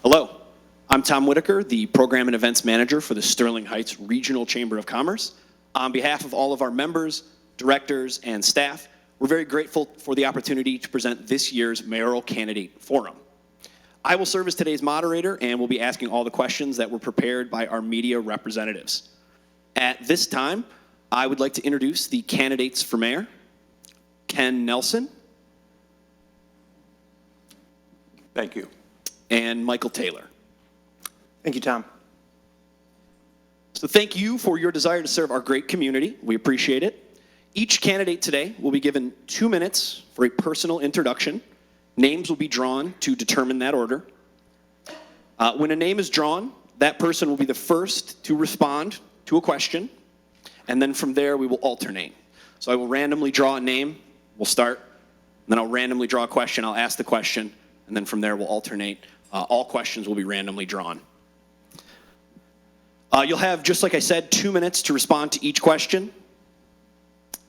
Hello, I'm Tom Whitaker, the Program and Events Manager for the Sterling Heights Regional Chamber of Commerce. On behalf of all of our members, directors, and staff, we're very grateful for the opportunity to present this year's Mayoral Candidate Forum. I will serve as today's moderator and will be asking all the questions that were prepared by our media representatives. At this time, I would like to introduce the candidates for mayor. Ken Nelson. Thank you. And Michael Taylor. Thank you, Tom. So thank you for your desire to serve our great community. We appreciate it. Each candidate today will be given 2 minutes for a personal introduction. Names will be drawn to determine that order. When a name is drawn, that person will be the first to respond to a question, and then from there we will alternate. So I will randomly draw a name, we'll start, and then I'll randomly draw a question, I'll ask the question, and then from there we'll alternate. All questions will be randomly drawn. You'll have, just like I said, 2 minutes to respond to each question.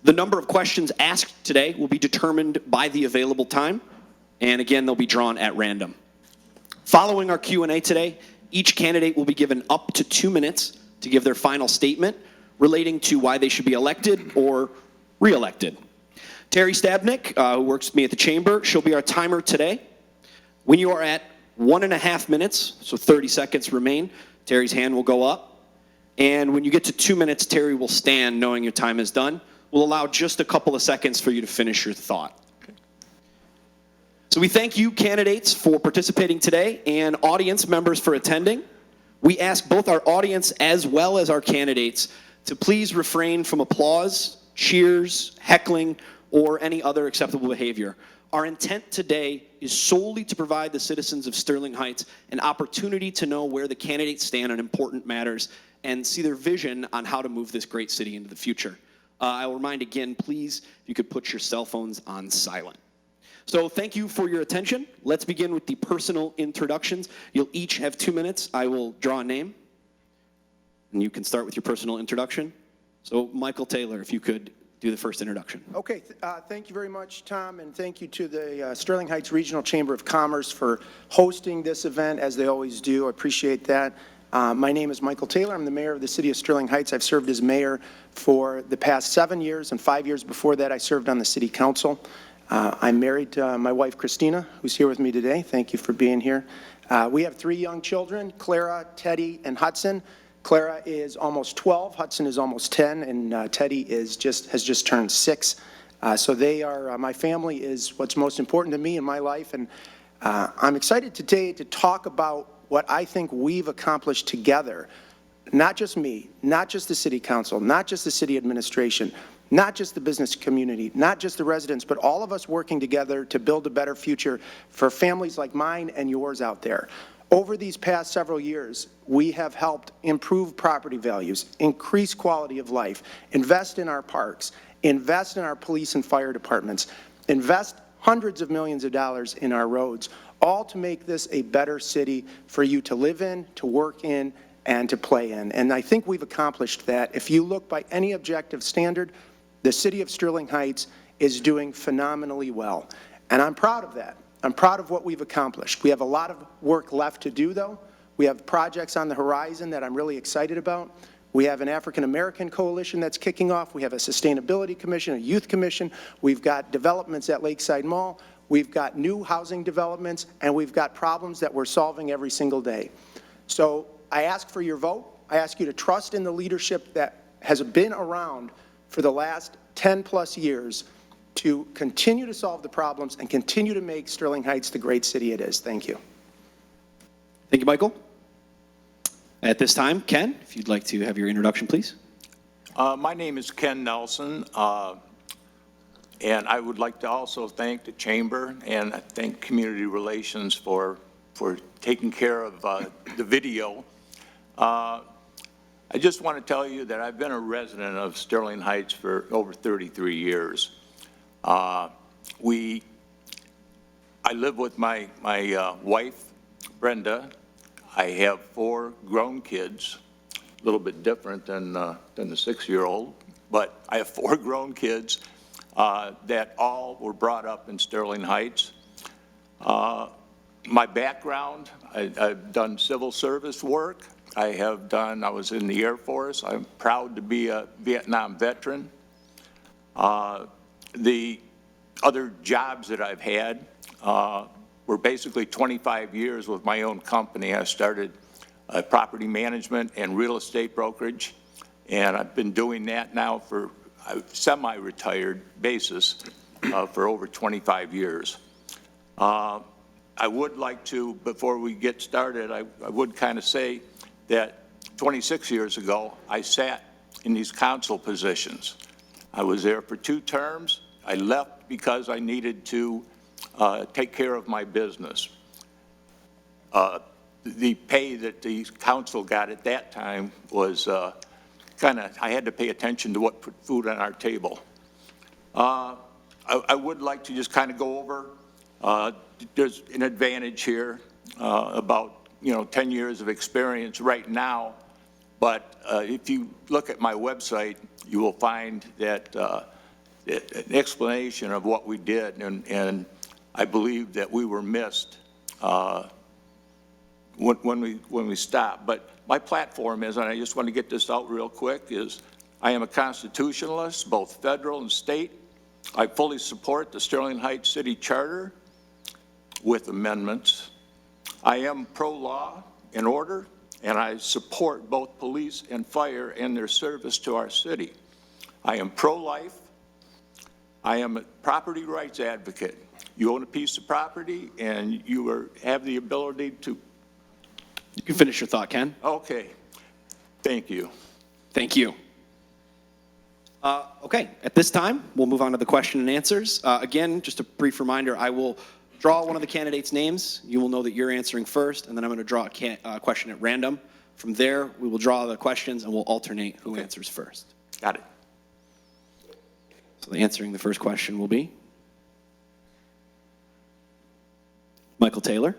The number of questions asked today will be determined by the available time, and again, they'll be drawn at random. Following our Q&A today, each candidate will be given up to 2 minutes to give their final statement relating to why they should be elected or re-elected. Terry Stabnick, who works with me at the chamber, she'll be our timer today. When you are at 1.5 minutes, so 30 seconds remain, Terry's hand will go up. And when you get to 2 minutes, Terry will stand knowing your time is done. We'll allow just a couple of seconds for you to finish your thought. So we thank you, candidates, for participating today and audience members for attending. We ask both our audience as well as our candidates to please refrain from applause, cheers, heckling, or any other acceptable behavior. Our intent today is solely to provide the citizens of Sterling Heights an opportunity to know where the candidates stand on important matters and see their vision on how to move this great city into the future. I will remind again, please, if you could put your cell phones on silent. So thank you for your attention. Let's begin with the personal introductions. You'll each have 2 minutes. I will draw a name, and you can start with your personal introduction. So Michael Taylor, if you could do the first introduction. Okay, thank you very much, Tom, and thank you to the Sterling Heights Regional Chamber of Commerce for hosting this event, as they always do. I appreciate that. My name is Michael Taylor. I'm the mayor of the city of Sterling Heights. I've served as mayor for the past 7 years, and 5 years before that I served on the city council. I'm married to my wife, Christina, who's here with me today. Thank you for being here. We have 3 young children, Clara, Teddy, and Hudson. Clara is almost 12, Hudson is almost 10, and Teddy has just turned 6. So they are, my family is what's most important to me in my life, and I'm excited today to talk about what I think we've accomplished together. Not just me, not just the city council, not just the city administration, not just the business community, not just the residents, but all of us working together to build a better future for families like mine and yours out there. Over these past several years, we have helped improve property values, increase quality of life, invest in our parks, invest in our police and fire departments, invest hundreds of millions of dollars in our roads, all to make this a better city for you to live in, to work in, and to play in. And I think we've accomplished that. If you look by any objective standard, the city of Sterling Heights is doing phenomenally well. And I'm proud of that. I'm proud of what we've accomplished. We have a lot of work left to do, though. We have projects on the horizon that I'm really excited about. We have an African American coalition that's kicking off. We have a sustainability commission, a youth commission. We've got developments at Lakeside Mall. We've got new housing developments, and we've got problems that we're solving every single day. So I ask for your vote. I ask you to trust in the leadership that has been around for the last 10+ years to continue to solve the problems and continue to make Sterling Heights the great city it is. Thank you. Thank you, Michael. At this time, Ken, if you'd like to have your introduction, please. My name is Ken Nelson, and I would like to also thank the chamber and I thank Community Relations for taking care of the video. I just want to tell you that I've been a resident of Sterling Heights for over 33 years. I live with my wife, Brenda. I have 4 grown kids, a little bit different than the 6-year-old, but I have 4 grown kids that all were brought up in Sterling Heights. My background, I've done civil service work. I was in the Air Force. I'm proud to be a Vietnam veteran. The other jobs that I've had were basically 25 years with my own company. I started property management and real estate brokerage, and I've been doing that now for a semi-retired basis for over 25 years. I would like to, before we get started, I would kind of say that 26 years ago, I sat in these council positions. I was there for 2 terms. I left because I needed to take care of my business. The pay that the council got at that time was I had to pay attention to what put food on our table. I would like to just kind of go over, there's an advantage here about 10 years of experience right now, but if you look at my website, you will find that an explanation of what we did, and I believe that we were missed when we stopped. But my platform is, and I just want to get this out real quick, is I am a constitutionalist, both federal and state. I fully support the Sterling Heights City Charter with amendments. I am pro-law and order, and I support both police and fire and their service to our city. I am pro-life. I am a property rights advocate. You own a piece of property, and you have the ability to... You can finish your thought, Ken. Okay. Thank you. Thank you. Okay, at this time, we'll move on to the question and answers. Again, just a brief reminder, I will draw one of the candidates' names. You will know that you're answering first, and then I'm going to draw a question at random. From there, we will draw the questions, and we'll alternate who answers first. Got it. So answering the first question will be Michael Taylor.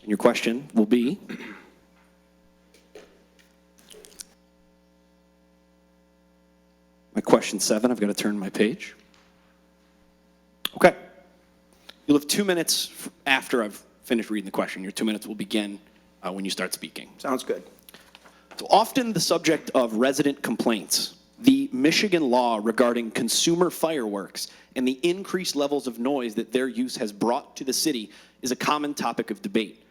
And your question will be my question 7. I've got to turn my page. Okay. You'll have 2 minutes after I've finished reading the question. Your 2 minutes will begin when you start speaking. Sounds good. So often the subject of resident complaints, the Michigan law regarding consumer fireworks and the increased levels of noise that their use has brought to the city is a common topic of debate.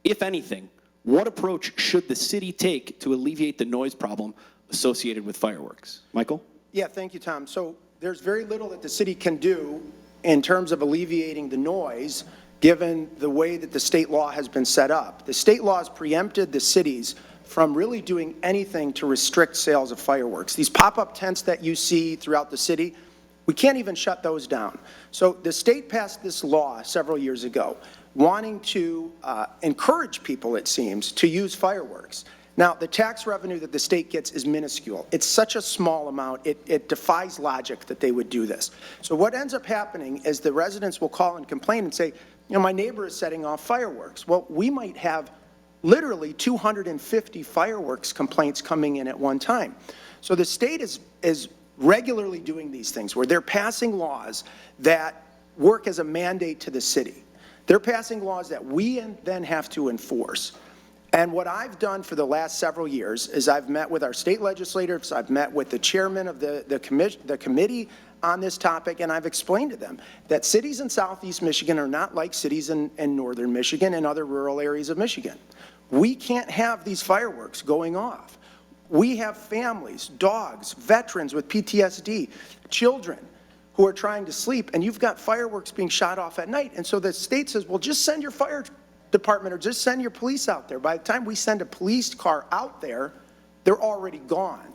If anything, what approach should the city take to alleviate the noise problem associated with fireworks? Michael? Yeah, thank you, Tom. So there's very little that the city can do in terms of alleviating the noise, given the way that the state law has been set up. The state law has preempted the cities from really doing anything to restrict sales of fireworks. These pop-up tents that you see throughout the city, we can't even shut those down. So the state passed this law several years ago, wanting to encourage people, it seems, to use fireworks. Now, the tax revenue that the state gets is minuscule. It's such a small amount, it defies logic that they would do this. So what ends up happening is the residents will call and complain and say, my neighbor is setting off fireworks. Well, we might have literally 250 fireworks complaints coming in at one time. So the state is regularly doing these things where they're passing laws that work as a mandate to the city. They're passing laws that we then have to enforce. And what I've done for the last several years is I've met with our state legislators, I've met with the chairman of the committee on this topic, and I've explained to them that cities in southeast Michigan are not like cities in northern Michigan and other rural areas of Michigan. We can't have these fireworks going off. We have families, dogs, veterans with PTSD, children who are trying to sleep, and you've got fireworks being shot off at night. And so the state says, well, just send your fire department or just send your police out there. By the time we send a police car out there, they're already gone.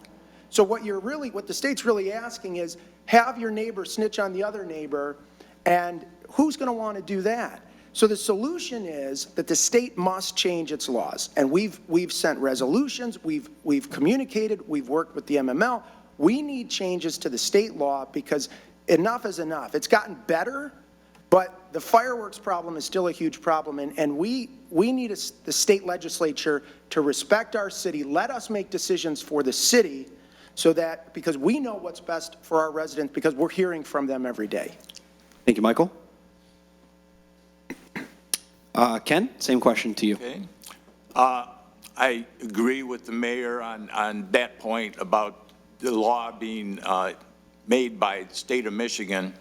So what the state's really asking is, have your neighbor snitch on the other neighbor, and who's going to want to do that? So the solution is that the state must change its laws, and we've sent resolutions, we've communicated, we've worked with the MML. We need changes to the state law because enough is enough. It's gotten better, but the fireworks problem is still a huge problem, and we need the state legislature to respect our city, let us make decisions for the city, so that, because we know what's best for our residents, because we're hearing from them every day. Thank you, Michael. Ken, same question to you. Okay. I agree with the mayor on that point about the law being made by the state of Michigan.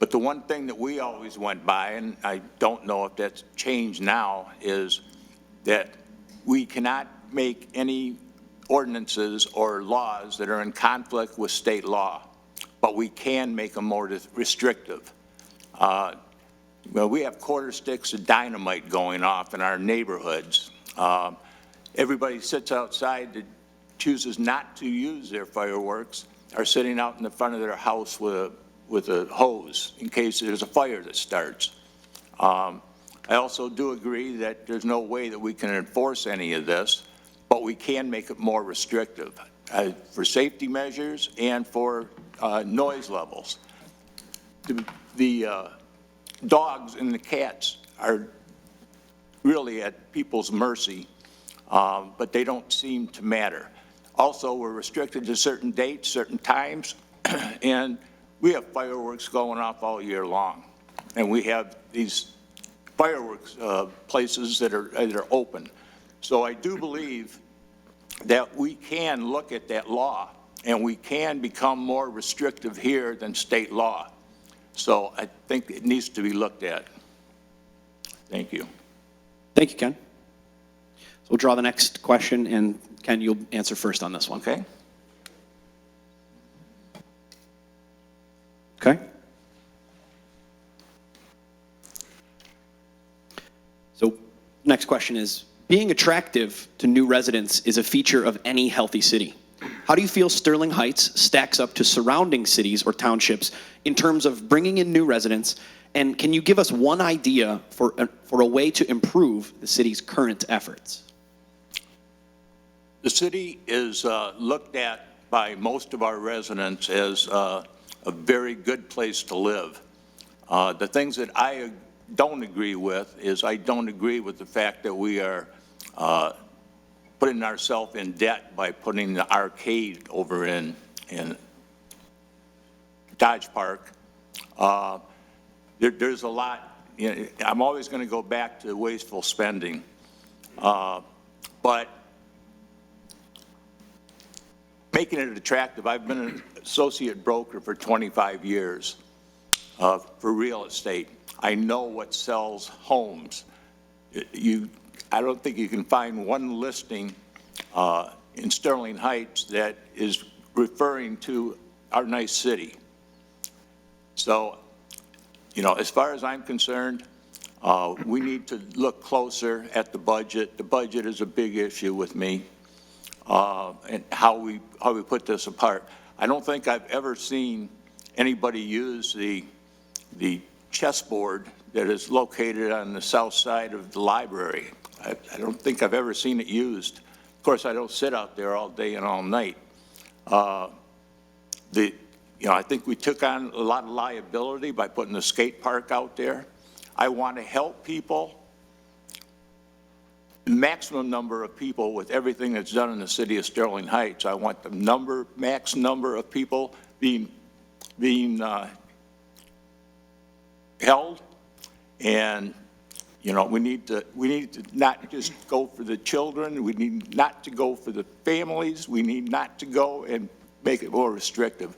But the one thing that we always went by, and I don't know if that's changed now, is that we cannot make any ordinances or laws that are in conflict with state law, but we can make them more restrictive. Well, we have quarter sticks of dynamite going off in our neighborhoods. Everybody sits outside that chooses not to use their fireworks are sitting out in the front of their house with a hose in case there's a fire that starts. I also do agree that there's no way that we can enforce any of this, but we can make it more restrictive for safety measures and for noise levels. The dogs and the cats are really at people's mercy, but they don't seem to matter. Also, we're restricted to certain dates, certain times, and we have fireworks going off all year long. And we have these fireworks places that are open. So I do believe that we can look at that law and we can become more restrictive here than state law. So I think it needs to be looked at. Thank you. Thank you, Ken. So we'll draw the next question, and Ken, you'll answer first on this one. Okay? Okay. So next question is, being attractive to new residents is a feature of any healthy city. How do you feel Sterling Heights stacks up to surrounding cities or townships in terms of bringing in new residents? And can you give us one idea for a way to improve the city's current efforts? The city is looked at by most of our residents as a very good place to live. The things that I don't agree with is I don't agree with the fact that we are putting ourselves in debt by putting the arcade over in Dodge Park. There's a lot, you know, I'm always going to go back to wasteful spending. But making it attractive, I've been an associate broker for 25 years for real estate. I know what sells homes. I don't think you can find one listing in Sterling Heights that is referring to our nice city. So, you know, as far as I'm concerned, we need to look closer at the budget. The budget is a big issue with me, and how we put this apart. I don't think I've ever seen anybody use the chessboard that is located on the south side of the library. I don't think I've ever seen it used. Of course, I don't sit out there all day and all night. You know, I think we took on a lot of liability by putting the skate park out there. I want to help people, the maximum number of people with everything that's done in the city of Sterling Heights. I want the max number of people being held, and you know, we need to not just go for the children. We need not to go for the families. We need not to go and make it more restrictive.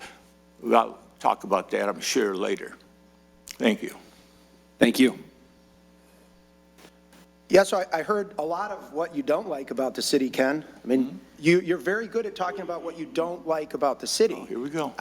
I'll talk about that, I'm sure, later. Thank you. Thank you. Yeah, so I heard a lot of what you don't like about the city, Ken. I mean, you're very good at talking about what you don't like about the city. Here we go.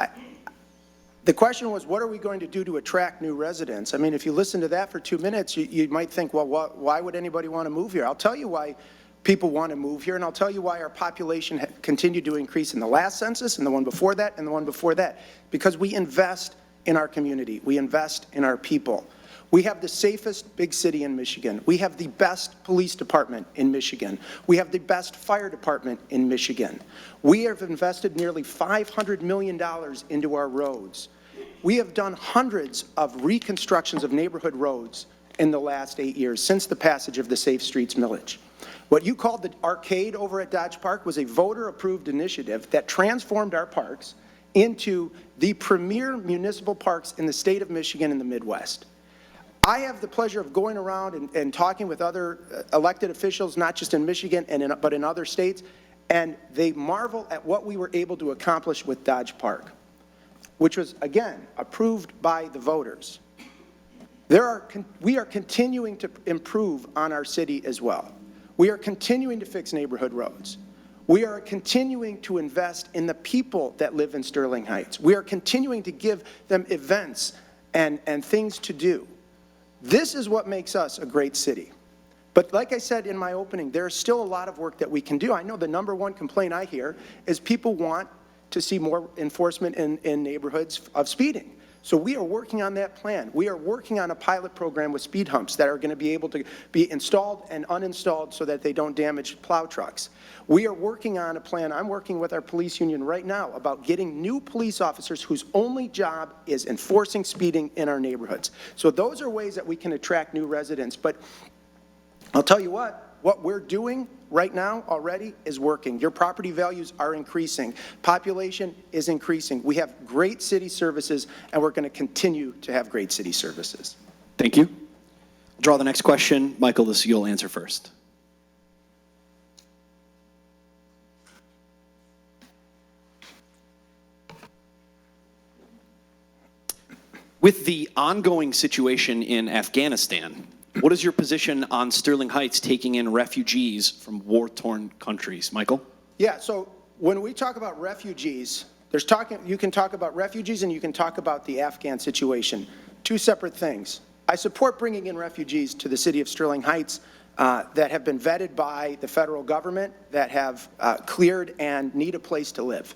The question was, what are we going to do to attract new residents? I mean, if you listen to that for 2 minutes, you might think, well, why would anybody want to move here? I'll tell you why people want to move here, and I'll tell you why our population continued to increase in the last census and the one before that and the one before that. Because we invest in our community. We invest in our people. We have the safest big city in Michigan. We have the best police department in Michigan. We have the best fire department in Michigan. We have invested nearly $500 million into our roads. We have done hundreds of reconstructions of neighborhood roads in the last 8 years since the passage of the Safe Streets Millage. What you called the arcade over at Dodge Park was a voter-approved initiative that transformed our parks into the premier municipal parks in the state of Michigan and the Midwest. I have the pleasure of going around and talking with other elected officials, not just in Michigan, but in other states, and they marvel at what we were able to accomplish with Dodge Park, which was, again, approved by the voters. We are continuing to improve on our city as well. We are continuing to fix neighborhood roads. We are continuing to invest in the people that live in Sterling Heights. We are continuing to give them events and things to do. This is what makes us a great city. But like I said in my opening, there's still a lot of work that we can do. I know the number one complaint I hear is people want to see more enforcement in neighborhoods of speeding. So we are working on that plan. We are working on a pilot program with speed humps that are going to be able to be installed and uninstalled so that they don't damage plow trucks. We are working on a plan. I'm working with our police union right now about getting new police officers whose only job is enforcing speeding in our neighborhoods. So those are ways that we can attract new residents. But I'll tell you what we're doing right now already is working. Your property values are increasing. Population is increasing. We have great city services, and we're going to continue to have great city services. Thank you. Draw the next question. Michael, you'll answer first. With the ongoing situation in Afghanistan, what is your position on Sterling Heights taking in refugees from war-torn countries? Michael? Yeah, so when we talk about refugees, you can talk about refugees and you can talk about the Afghan situation. Two separate things. I support bringing in refugees to the city of Sterling Heights that have been vetted by the federal government, that have cleared and need a place to live.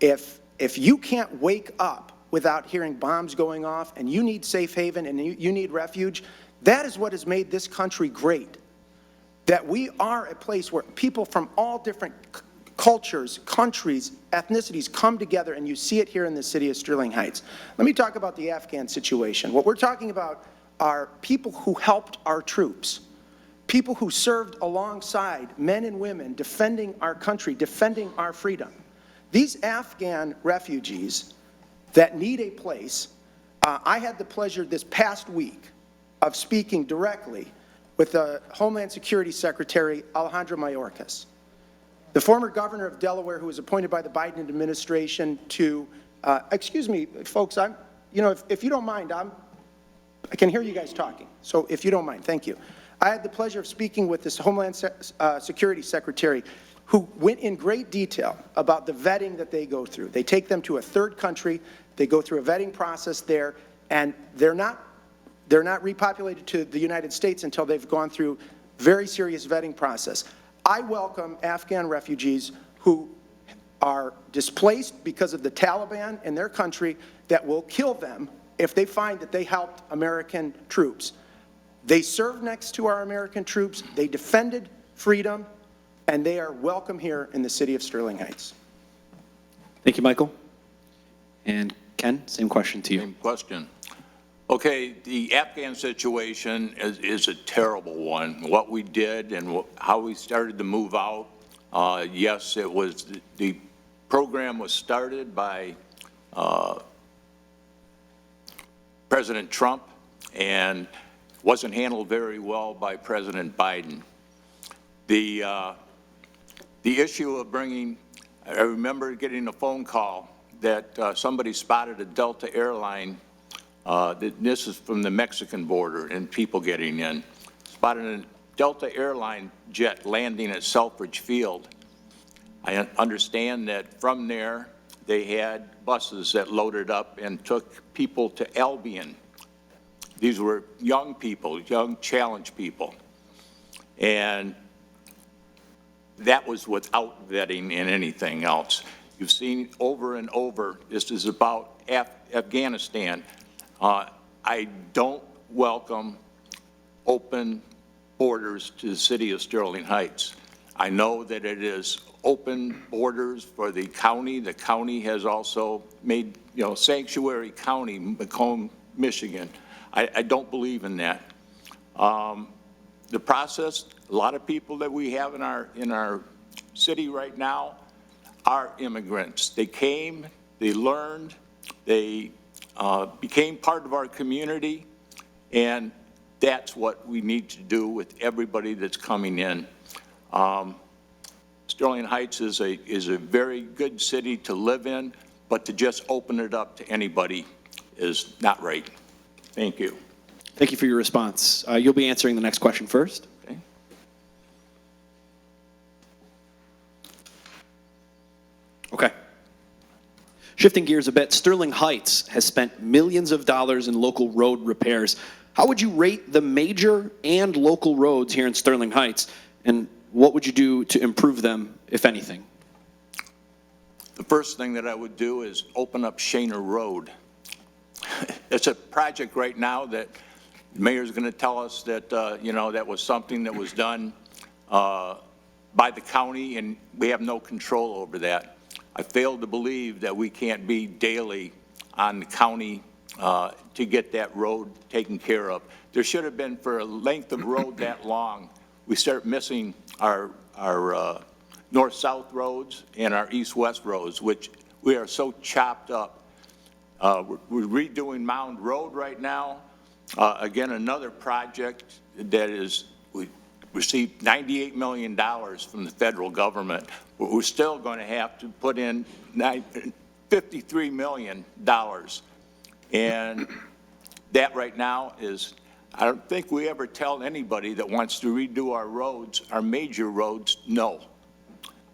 If you can't wake up without hearing bombs going off and you need safe haven and you need refuge, that is what has made this country great. That we are a place where people from all different cultures, countries, ethnicities come together, and you see it here in the city of Sterling Heights. Let me talk about the Afghan situation. What we're talking about are people who helped our troops, people who served alongside men and women defending our country, defending our freedom. These Afghan refugees that need a place, I had the pleasure this past week of speaking directly with the Homeland Security Secretary, Alejandro Mayorkas, the former governor of Delaware, who was appointed by the Biden administration to, excuse me, folks, if you don't mind, I can hear you guys talking. So if you don't mind, thank you. I had the pleasure of speaking with this Homeland Security Secretary who went in great detail about the vetting that they go through. They take them to a third country, they go through a vetting process there, and they're not repopulated to the United States until they've gone through very serious vetting process. I welcome Afghan refugees who are displaced because of the Taliban in their country that will kill them if they find that they helped American troops. They served next to our American troops, they defended freedom, and they are welcome here in the city of Sterling Heights. Thank you, Michael. And Ken, same question to you. Same question. Okay, the Afghan situation is a terrible one. What we did and how we started to move out, yes, it was, the program was started by President Trump and wasn't handled very well by President Biden. The issue of bringing, I remember getting a phone call that somebody spotted a Delta airline. This is from the Mexican border and people getting in. Spotted a Delta airline jet landing at Selfridge Field. I understand that from there they had buses that loaded up and took people to Albion. These were young people, young challenged people. And that was without vetting and anything else. You've seen over and over, this is about Afghanistan. I don't welcome open borders to the city of Sterling Heights. I know that it is open borders for the county. The county has also made, sanctuary county, Macomb, Michigan. I don't believe in that. The process, a lot of people that we have in our city right now are immigrants. They came, they learned, they became part of our community, and that's what we need to do with everybody that's coming in. Sterling Heights is a very good city to live in, but to just open it up to anybody is not right. Thank you. Thank you for your response. You'll be answering the next question first. Okay. Okay. Shifting gears a bit, Sterling Heights has spent millions of dollars in local road repairs. How would you rate the major and local roads here in Sterling Heights, and what would you do to improve them, if anything? The first thing that I would do is open up Shaner Road. It's a project right now that the mayor's going to tell us that, you know, that was something that was done by the county, and we have no control over that. I fail to believe that we can't be daily on the county to get that road taken care of. There should have been, for a length of road that long, we start missing our north-south roads and our east-west roads, which we are so chopped up. We're redoing Mound Road right now. Again, another project that is, we received $98 million from the federal government, but we're still going to have to put in $53 million. And that right now is, I don't think we ever tell anybody that wants to redo our roads, our major roads, no.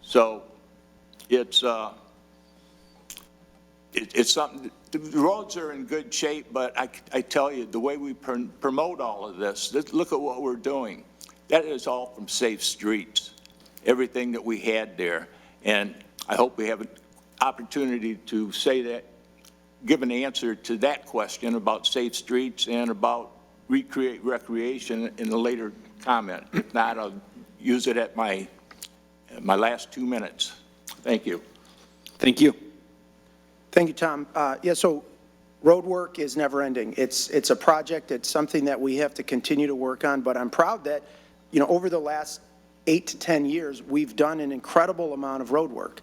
So it's something, the roads are in good shape, but I tell you, the way we promote all of this, look at what we're doing. That is all from Safe Streets, everything that we had there. And I hope we have an opportunity to say that, give an answer to that question about Safe Streets and about recreation in a later comment. If not, I'll use it at my last 2 minutes. Thank you. Thank you. Thank you, Tom. Yeah, so road work is never ending. It's a project. It's something that we have to continue to work on, but I'm proud that, you know, over the last 8 to 10 years, we've done an incredible amount of road work.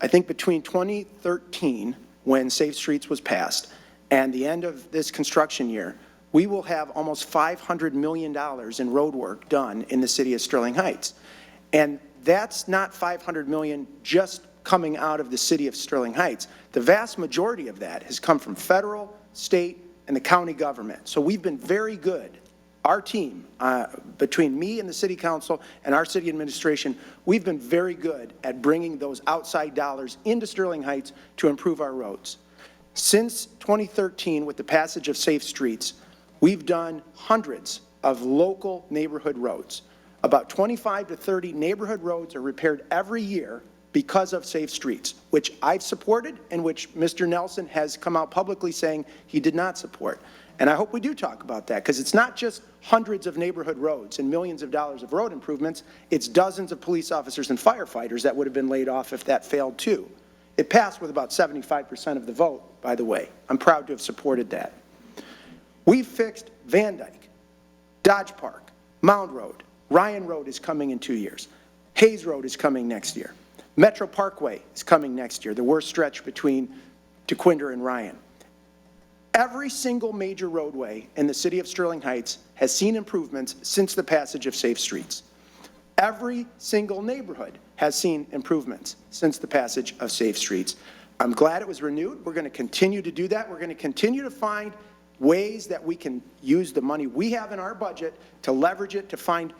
I think between 2013, when Safe Streets was passed, and the end of this construction year, we will have almost $500 million in road work done in the city of Sterling Heights. And that's not $500 million just coming out of the city of Sterling Heights. The vast majority of that has come from federal, state, and the county government. So we've been very good. Our team, between me and the city council and our city administration, we've been very good at bringing those outside dollars into Sterling Heights to improve our roads. Since 2013, with the passage of Safe Streets, we've done hundreds of local neighborhood roads. About 25 to 30 neighborhood roads are repaired every year because of Safe Streets, which I've supported and which Mr. Nelson has come out publicly saying he did not support. And I hope we do talk about that, because it's not just hundreds of neighborhood roads and millions of dollars of road improvements, it's dozens of police officers and firefighters that would have been laid off if that failed too. It passed with about 75% of the vote, by the way. I'm proud to have supported that. We've fixed Van Dyke, Dodge Park, Mound Road, Ryan Road is coming in 2 years. Hayes Road is coming next year. Metro Parkway is coming next year, the worst stretch between DeQuinder and Ryan. Every single major roadway in the city of Sterling Heights has seen improvements since the passage of Safe Streets. Every single neighborhood has seen improvements since the passage of Safe Streets. I'm glad it was renewed. We're going to continue to do that. We're going to continue to find ways that we can use the money we have in our budget to leverage it to find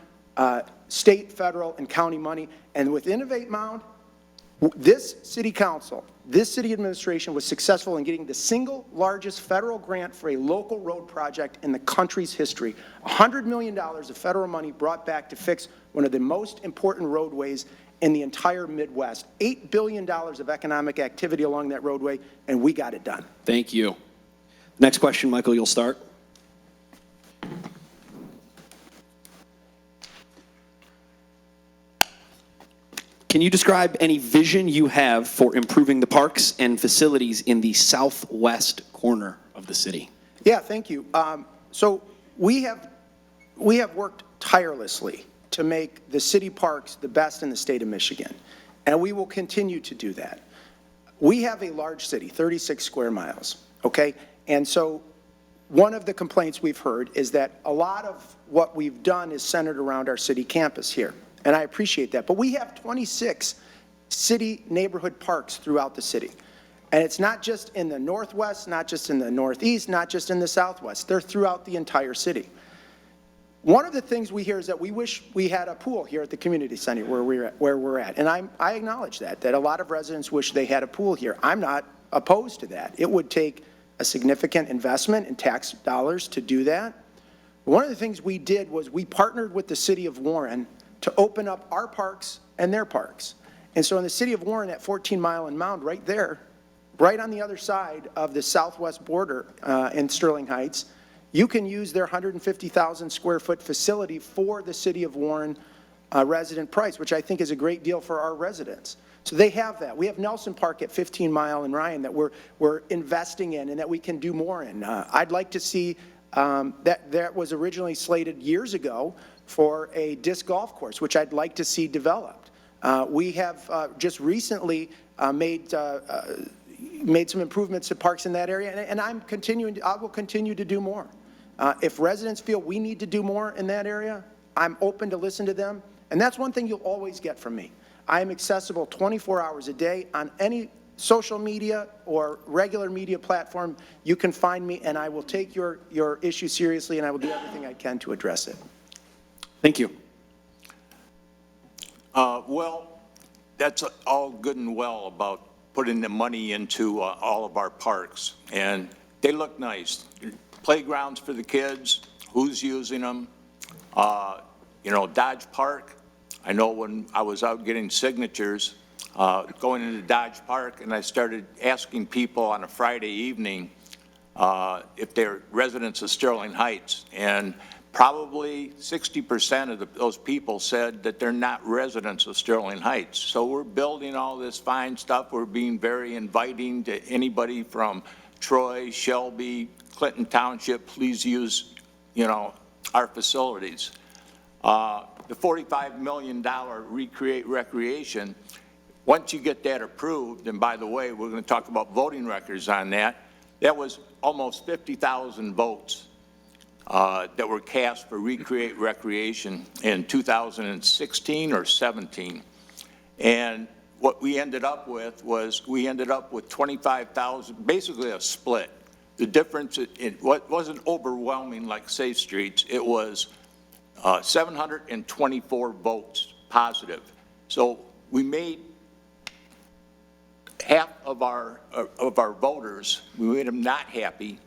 state, federal, and county money. And with Innovate Mound, this city council, this city administration was successful in getting the single largest federal grant for a local road project in the country's history. $100 million of federal money brought back to fix one of the most important roadways in the entire Midwest. $8 billion of economic activity along that roadway, and we got it done. Thank you. Next question, Michael, you'll start. Can you describe any vision you have for improving the parks and facilities in the southwest corner of the city? Yeah, thank you. So we have worked tirelessly to make the city parks the best in the state of Michigan, and we will continue to do that. We have a large city, 36 square miles, okay? And so one of the complaints we've heard is that a lot of what we've done is centered around our city campus here, and I appreciate that. But we have 26 city neighborhood parks throughout the city. And it's not just in the northwest, not just in the northeast, not just in the southwest. They're throughout the entire city. One of the things we hear is that we wish we had a pool here at the community center where we're at. And I acknowledge that a lot of residents wish they had a pool here. I'm not opposed to that. It would take a significant investment in tax dollars to do that. One of the things we did was we partnered with the city of Warren to open up our parks and their parks. And so in the city of Warren at 14 Mile and Mound, right there, right on the other side of the southwest border in Sterling Heights, you can use their 150,000 square foot facility for the city of Warren resident price, which I think is a great deal for our residents. So they have that. We have Nelson Park at 15 Mile and Ryan that we're investing in and that we can do more in. I'd like to see that was originally slated years ago for a disc golf course, which I'd like to see developed. We have just recently made some improvements to parks in that area, and I will continue to do more. If residents feel we need to do more in that area, I'm open to listen to them, and that's one thing you'll always get from me. I am accessible 24 hours a day on any social media or regular media platform. You can find me, and I will take your issue seriously, and I will do everything I can to address it. Thank you. Well, that's all good and well about putting the money into all of our parks, and they look nice. Playgrounds for the kids, who's using them? You know, Dodge Park, I know when I was out getting signatures, going into Dodge Park, and I started asking people on a Friday evening if they're residents of Sterling Heights, and probably 60% of those people said that they're not residents of Sterling Heights. So we're building all this fine stuff. We're being very inviting to anybody from Troy, Shelby, Clinton Township. Please use, you know, our facilities. The $45 million Recreate Recreation, once you get that approved, and by the way, we're going to talk about voting records on that, that was almost 50,000 votes that were cast for Recreate Recreation in 2016 or 17. And what we ended up with was 25,000, basically a split. The difference, it wasn't overwhelming like Safe Streets. It was 724 votes positive. So we made half of our voters, we made them not happy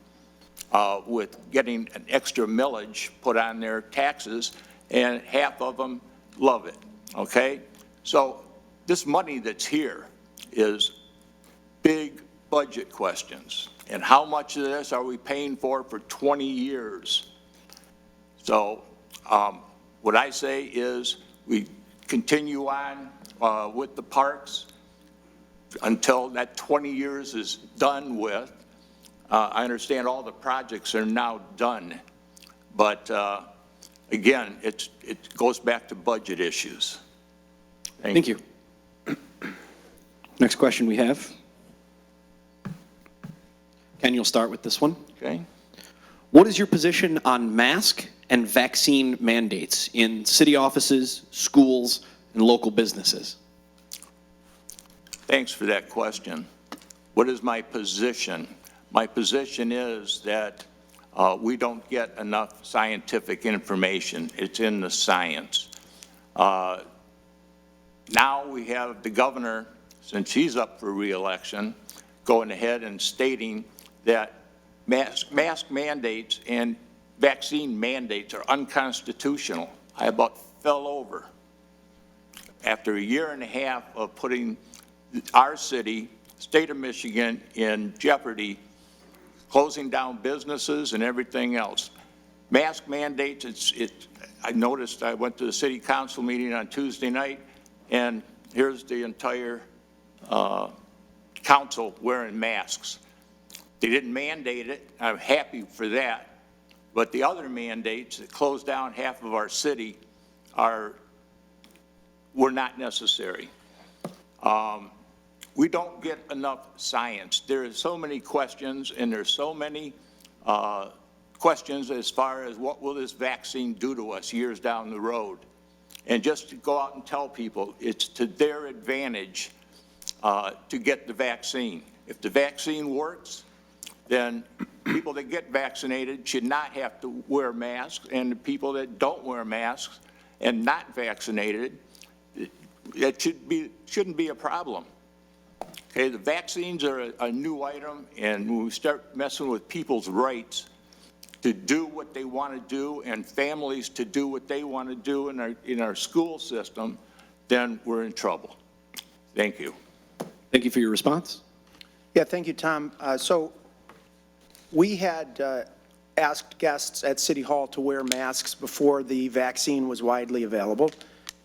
with getting an extra millage put on their taxes, and half of them love it, okay? So this money that's here is big budget questions. And how much of this are we paying for 20 years? So what I say is we continue on with the parks until that 20 years is done with. I understand all the projects are now done, but again, it goes back to budget issues. Thank you. Next question we have. Ken, you'll start with this one. Okay. What is your position on mask and vaccine mandates in city offices, schools, and local businesses? Thanks for that question. What is my position? My position is that we don't get enough scientific information. It's in the science. Now we have the governor, since he's up for re-election, going ahead and stating that mask mandates and vaccine mandates are unconstitutional. I about fell over after a year and a half of putting our city, state of Michigan, in jeopardy, closing down businesses and everything else. Mask mandates, I noticed, I went to the city council meeting on Tuesday night, and here's the entire council wearing masks. They didn't mandate it. I'm happy for that. But the other mandates that closed down half of our city were not necessary. We don't get enough science. There are so many questions, and there's so many questions as far as what will this vaccine do to us years down the road. And just to go out and tell people it's to their advantage to get the vaccine. If the vaccine works, then people that get vaccinated should not have to wear masks, and the people that don't wear masks and not vaccinated, that shouldn't be a problem. Okay, the vaccines are a new item, and when we start messing with people's rights to do what they want to do and families to do what they want to do in our school system, then we're in trouble. Thank you. Thank you for your response. Yeah, thank you, Tom. So we had asked guests at City Hall to wear masks before the vaccine was widely available.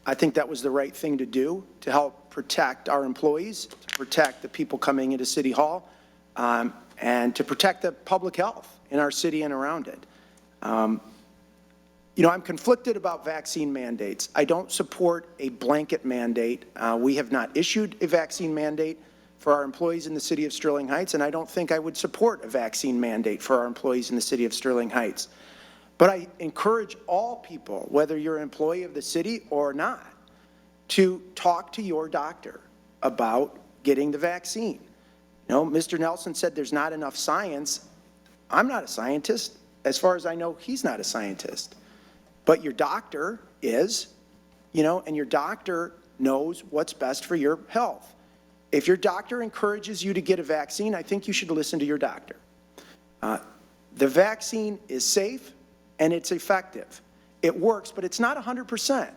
I think that was the right thing to do to help protect our employees, to protect the people coming into City Hall, and to protect the public health in our city and around it. You know, I'm conflicted about vaccine mandates. I don't support a blanket mandate. We have not issued a vaccine mandate for our employees in the city of Sterling Heights, and I don't think I would support a vaccine mandate for our employees in the city of Sterling Heights. But I encourage all people, whether you're an employee of the city or not, to talk to your doctor about getting the vaccine. You know, Mr. Nelson said there's not enough science. I'm not a scientist. As far as I know, he's not a scientist. But your doctor is, you know, and your doctor knows what's best for your health. If your doctor encourages you to get a vaccine, I think you should listen to your doctor. The vaccine is safe and it's effective. It works, but it's not 100%.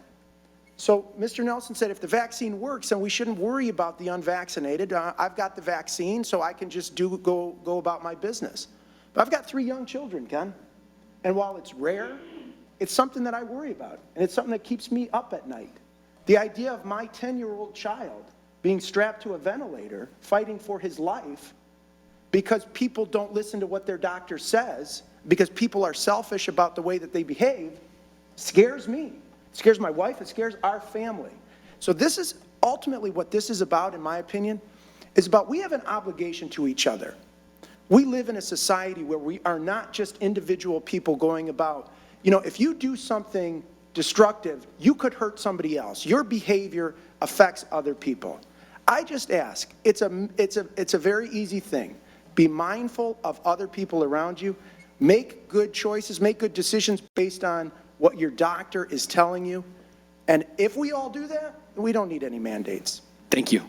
So Mr. Nelson said if the vaccine works, then we shouldn't worry about the unvaccinated. I've got the vaccine, so I can just go about my business. But I've got 3 young children, Ken, and while it's rare, it's something that I worry about, and it's something that keeps me up at night. The idea of my 10-year-old child being strapped to a ventilator, fighting for his life, because people don't listen to what their doctor says, because people are selfish about the way that they behave, scares me. It scares my wife. It scares our family. So this is ultimately what this is about, in my opinion, is about we have an obligation to each other. We live in a society where we are not just individual people going about, you know, if you do something destructive, you could hurt somebody else. Your behavior affects other people. I just ask, it's a very easy thing. Be mindful of other people around you. Make good choices, make good decisions based on what your doctor is telling you. And if we all do that, we don't need any mandates. Thank you.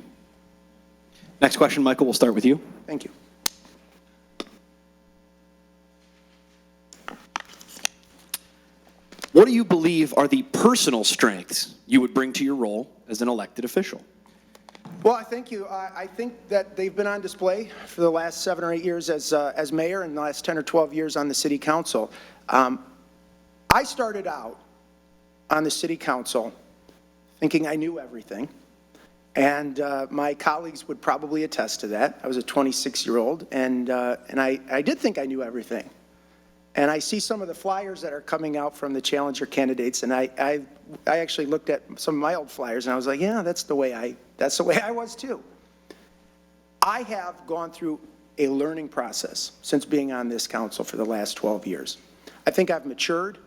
Next question, Michael, we'll start with you. Thank you. What do you believe are the personal strengths you would bring to your role as an elected official? Well, thank you. I think that they've been on display for the last 7 or 8 years as mayor and the last 10 or 12 years on the city council. I started out on the city council thinking I knew everything, and my colleagues would probably attest to that. I was a 26-year-old, and I did think I knew everything. And I see some of the flyers that are coming out from the challenger candidates, and I actually looked at some of my old flyers, and I was like, yeah, that's the way I was too. I have gone through a learning process since being on this council for the last 12 years. I think I've matured,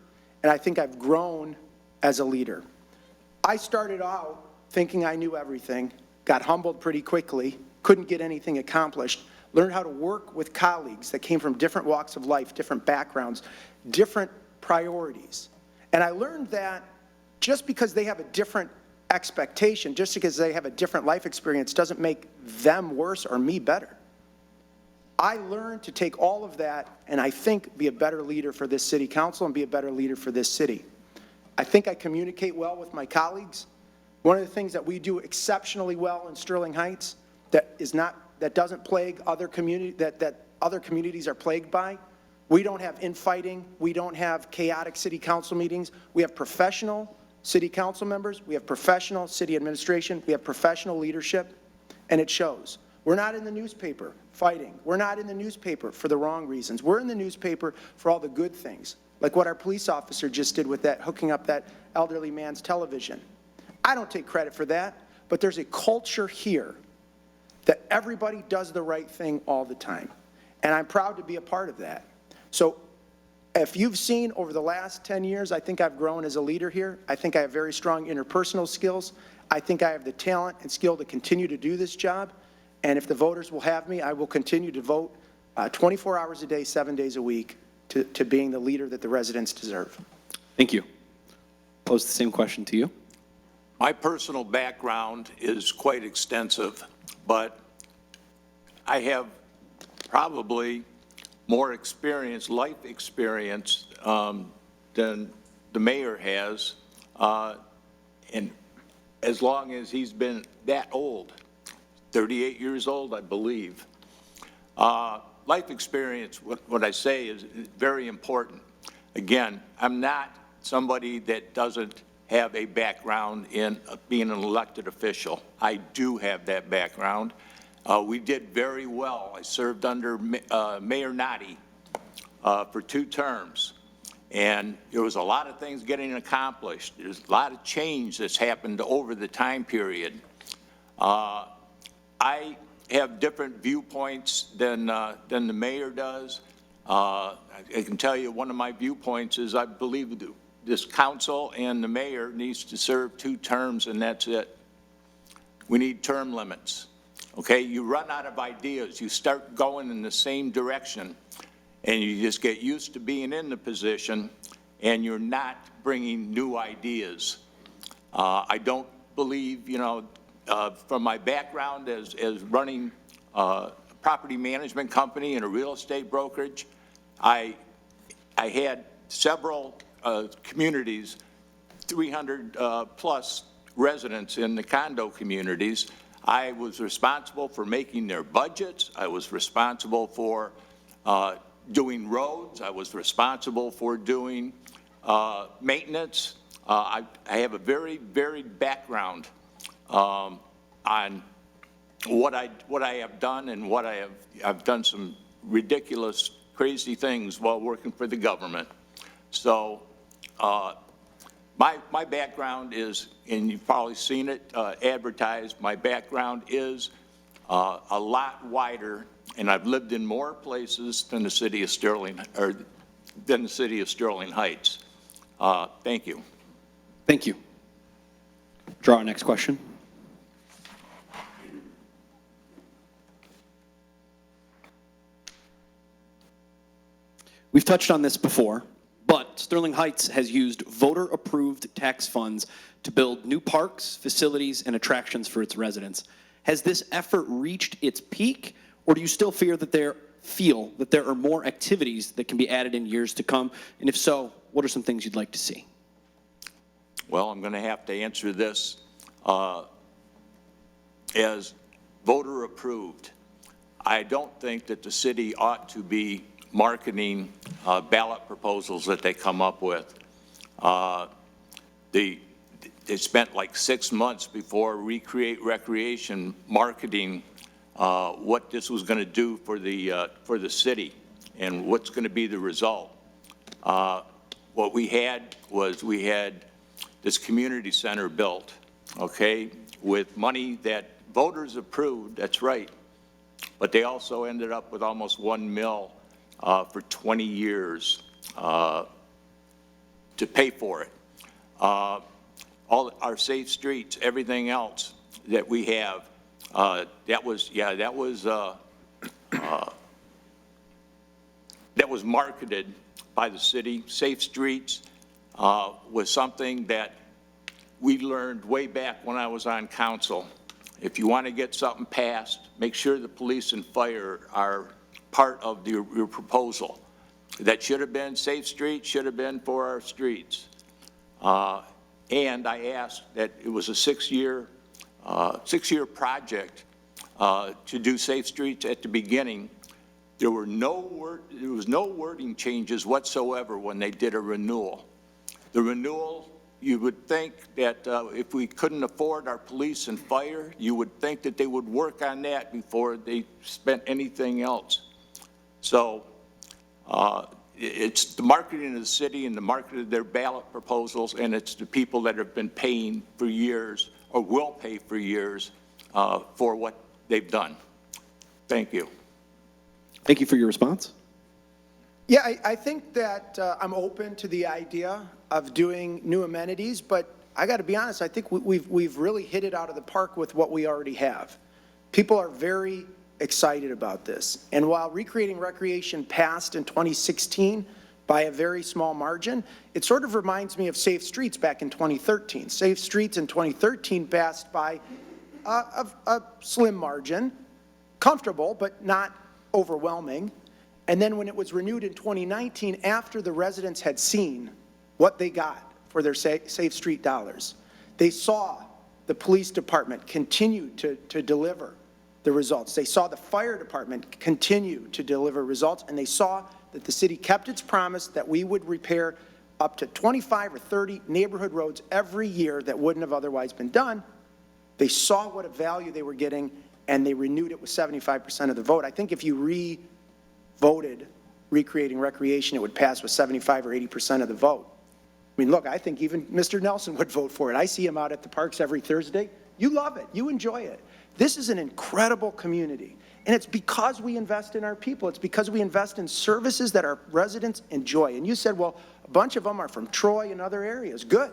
and I think I've grown as a leader. I started out thinking I knew everything, got humbled pretty quickly, couldn't get anything accomplished, learned how to work with colleagues that came from different walks of life, different backgrounds, different priorities. And I learned that just because they have a different expectation, just because they have a different life experience, doesn't make them worse or me better. I learned to take all of that and I think be a better leader for this city council and be a better leader for this city. I think I communicate well with my colleagues. One of the things that we do exceptionally well in Sterling Heights that doesn't plague other that other communities are plagued by. We don't have infighting. We don't have chaotic city council meetings. We have professional city council members. We have professional city administration. We have professional leadership, and it shows. We're not in the newspaper fighting. We're not in the newspaper for the wrong reasons. We're in the newspaper for all the good things, like what our police officer just did with that, hooking up that elderly man's television. I don't take credit for that, but there's a culture here that everybody does the right thing all the time. And I'm proud to be a part of that. So if you've seen over the last 10 years, I think I've grown as a leader here. I think I have very strong interpersonal skills. I think I have the talent and skill to continue to do this job. And if the voters will have me, I will continue to vote 24 hours a day, 7 days a week to being the leader that the residents deserve. Thank you. Pose the same question to you. My personal background is quite extensive, but I have probably more experience, life experience, than the mayor has, and as long as he's been that old, 38 years old, I believe. Life experience, what I say is very important. Again, I'm not somebody that doesn't have a background in being an elected official. I do have that background. We did very well. I served under Mayor Noddy for 2 terms, and there was a lot of things getting accomplished. There's a lot of change that's happened over the time period. I have different viewpoints than the mayor does. I can tell you one of my viewpoints is I believe this council and the mayor needs to serve 2 terms, and that's it. We need term limits. Okay, you run out of ideas. You start going in the same direction, and you just get used to being in the position, and you're not bringing new ideas. I don't believe, from my background as running a property management company and a real estate brokerage, I had several communities, 300 plus residents in the condo communities. I was responsible for making their budgets. I was responsible for doing roads. I was responsible for doing maintenance. I have a very varied background on what I have done and what I've done some ridiculous, crazy things while working for the government. So my background is, and you've probably seen it advertised, my background is a lot wider, and I've lived in more places than the city of Sterling, or than the city of Sterling Heights. Thank you. Thank you. Draw our next question. We've touched on this before, but Sterling Heights has used voter-approved tax funds to build new parks, facilities, and attractions for its residents. Has this effort reached its peak, or do you still feel that there are more activities that can be added in years to come? And if so, what are some things you'd like to see? Well, I'm going to have to answer this as voter-approved. I don't think that the city ought to be marketing ballot proposals that they come up with. They spent like 6 months before Recreate Recreation marketing what this was going to do for the city and what's going to be the result. What we had was this community center built, okay, with money that voters approved, that's right, but they also ended up with almost $1 million for 20 years to pay for it. All our safe streets, everything else that we have, that was marketed by the city. Safe streets was something that we learned way back when I was on council. If you want to get something passed, make sure the police and fire are part of your proposal. That should have been safe streets, should have been for our streets. And I asked that it was a six-year project to do safe streets at the beginning. There was no wording changes whatsoever when they did a renewal. The renewal, you would think that if we couldn't afford our police and fire, you would think that they would work on that before they spent anything else. So it's the marketing of the city and the marketing of their ballot proposals, and it's the people that have been paying for years or will pay for years for what they've done. Thank you. Thank you for your response. Yeah, I think that I'm open to the idea of doing new amenities, but I got to be honest, I think we've really hit it out of the park with what we already have. People are very excited about this. And while Recreating Recreation passed in 2016 by a very small margin, it sort of reminds me of Safe Streets back in 2013. Safe Streets in 2013 passed by a slim margin, comfortable, but not overwhelming. And then when it was renewed in 2019, after the residents had seen what they got for their Safe Street dollars, they saw the police department continue to deliver the results. They saw the fire department continue to deliver results, and they saw that the city kept its promise that we would repair up to 25 or 30 neighborhood roads every year that wouldn't have otherwise been done. They saw what a value they were getting, and they renewed it with 75% of the vote. I think if you voted Recreating Recreation, it would pass with 75 or 80% of the vote. I mean, look, I think even Mr. Nelson would vote for it. I see him out at the parks every Thursday. You love it. You enjoy it. This is an incredible community, and it's because we invest in our people. It's because we invest in services that our residents enjoy. And you said, well, a bunch of them are from Troy and other areas. Good.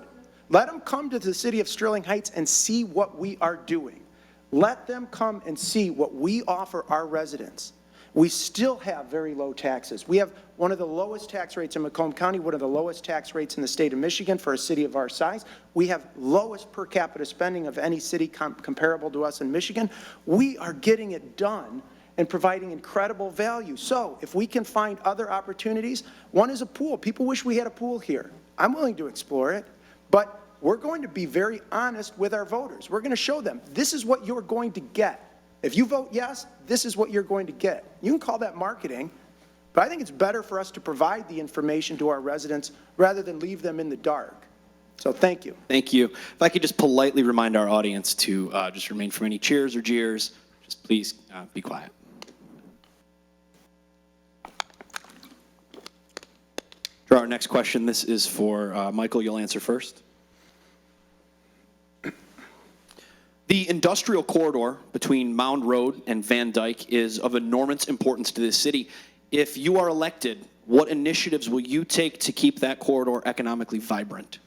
Let them come to the city of Sterling Heights and see what we are doing. Let them come and see what we offer our residents. We still have very low taxes. We have one of the lowest tax rates in Macomb County, one of the lowest tax rates in the state of Michigan for a city of our size. We have lowest per capita spending of any city comparable to us in Michigan. We are getting it done and providing incredible value. So if we can find other opportunities, one is a pool. People wish we had a pool here. I'm willing to explore it, but we're going to be very honest with our voters. We're going to show them this is what you're going to get. If you vote yes, this is what you're going to get. You can call that marketing, but I think it's better for us to provide the information to our residents rather than leave them in the dark. So thank you. Thank you. If I could just politely remind our audience to just remain from any cheers or jeers, just please be quiet. For our next question, this is for Michael. You'll answer first. The industrial corridor between Mound Road and Van Dyke is of enormous importance to this city. If you are elected, what initiatives will you take to keep that corridor economically vibrant?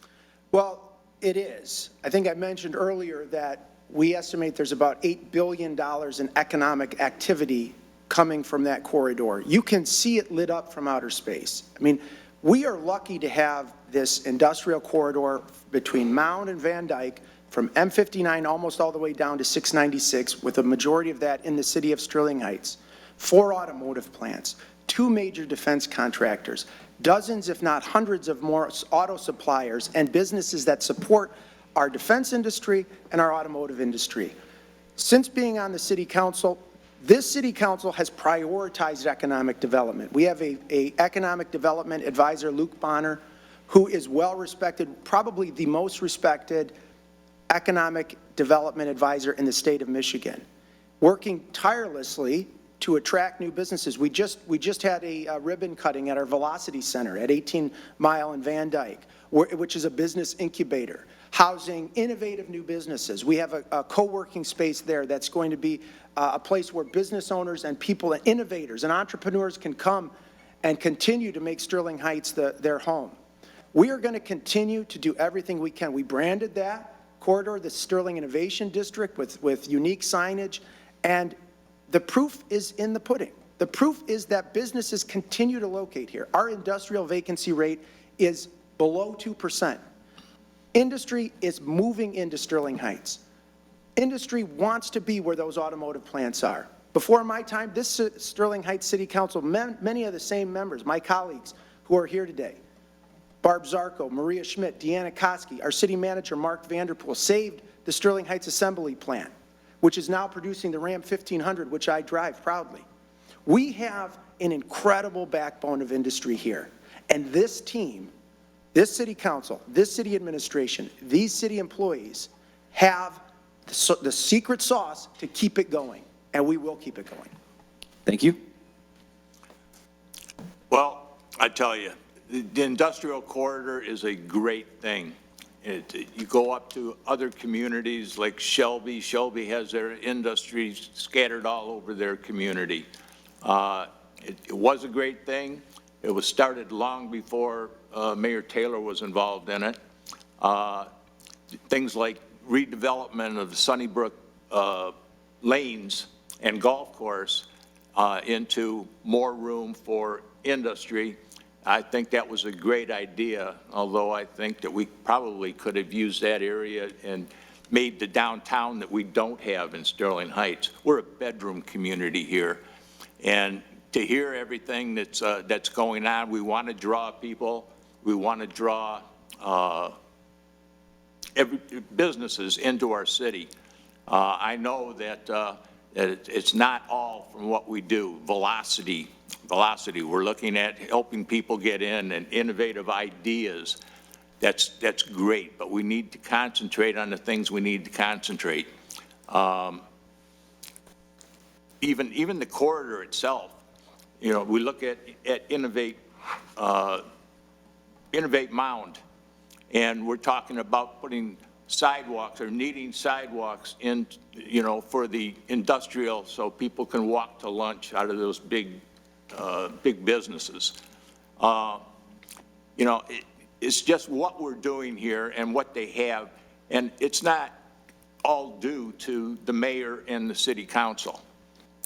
Well, it is. I think I mentioned earlier that we estimate there's about $8 billion in economic activity coming from that corridor. You can see it lit up from outer space. I mean, we are lucky to have this industrial corridor between Mound and Van Dyke from M59 almost all the way down to 696, with a majority of that in the city of Sterling Heights. 4 automotive plants, 2 major defense contractors, dozens if not hundreds of more auto suppliers and businesses that support our defense industry and our automotive industry. Since being on the city council, this city council has prioritized economic development. We have a economic development advisor, Luke Bonner, who is well respected, probably the most respected economic development advisor in the state of Michigan, working tirelessly to attract new businesses. We just had a ribbon cutting at our Velocity Center at 18 Mile and Van Dyke, which is a business incubator, housing innovative new businesses. We have a co-working space there that's going to be a place where business owners and people and innovators and entrepreneurs can come and continue to make Sterling Heights their home. We are going to continue to do everything we can. We branded that corridor, the Sterling Innovation District, with unique signage, and the proof is in the pudding. The proof is that businesses continue to locate here. Our industrial vacancy rate is below 2%. Industry is moving into Sterling Heights. Industry wants to be where those automotive plants are. Before my time, this Sterling Heights City Council, many of the same members, my colleagues who are here today, Barb Zarko, Maria Schmidt, Deanna Koski, our city manager, Mark Vanderpool, saved the Sterling Heights Assembly Plant, which is now producing the Ram 1500, which I drive proudly. We have an incredible backbone of industry here. And this team, this city council, this city administration, these city employees have the secret sauce to keep it going. And we will keep it going. Thank you. Well, I tell you, the industrial corridor is a great thing. You go up to other communities like Shelby. Shelby has their industries scattered all over their community. It was a great thing. It was started long before Mayor Taylor was involved in it. Things like redevelopment of the Sunnybrook lanes and golf course into more room for industry. I think that was a great idea, although I think that we probably could have used that area and made the downtown that we don't have in Sterling Heights. We're a bedroom community here, and to hear everything that's going on, we want to draw people, we want to draw businesses into our city. I know that it's not all from what we do. Velocity. We're looking at helping people get in and innovative ideas. That's great, but we need to concentrate on the things we need to concentrate. Even the corridor itself, you know, we look at Innovate Mound, and we're talking about putting sidewalks or needing sidewalks in, you know, for the industrial so people can walk to lunch out of those big businesses. You know, it's just what we're doing here and what they have, and it's not all due to the mayor and the city council.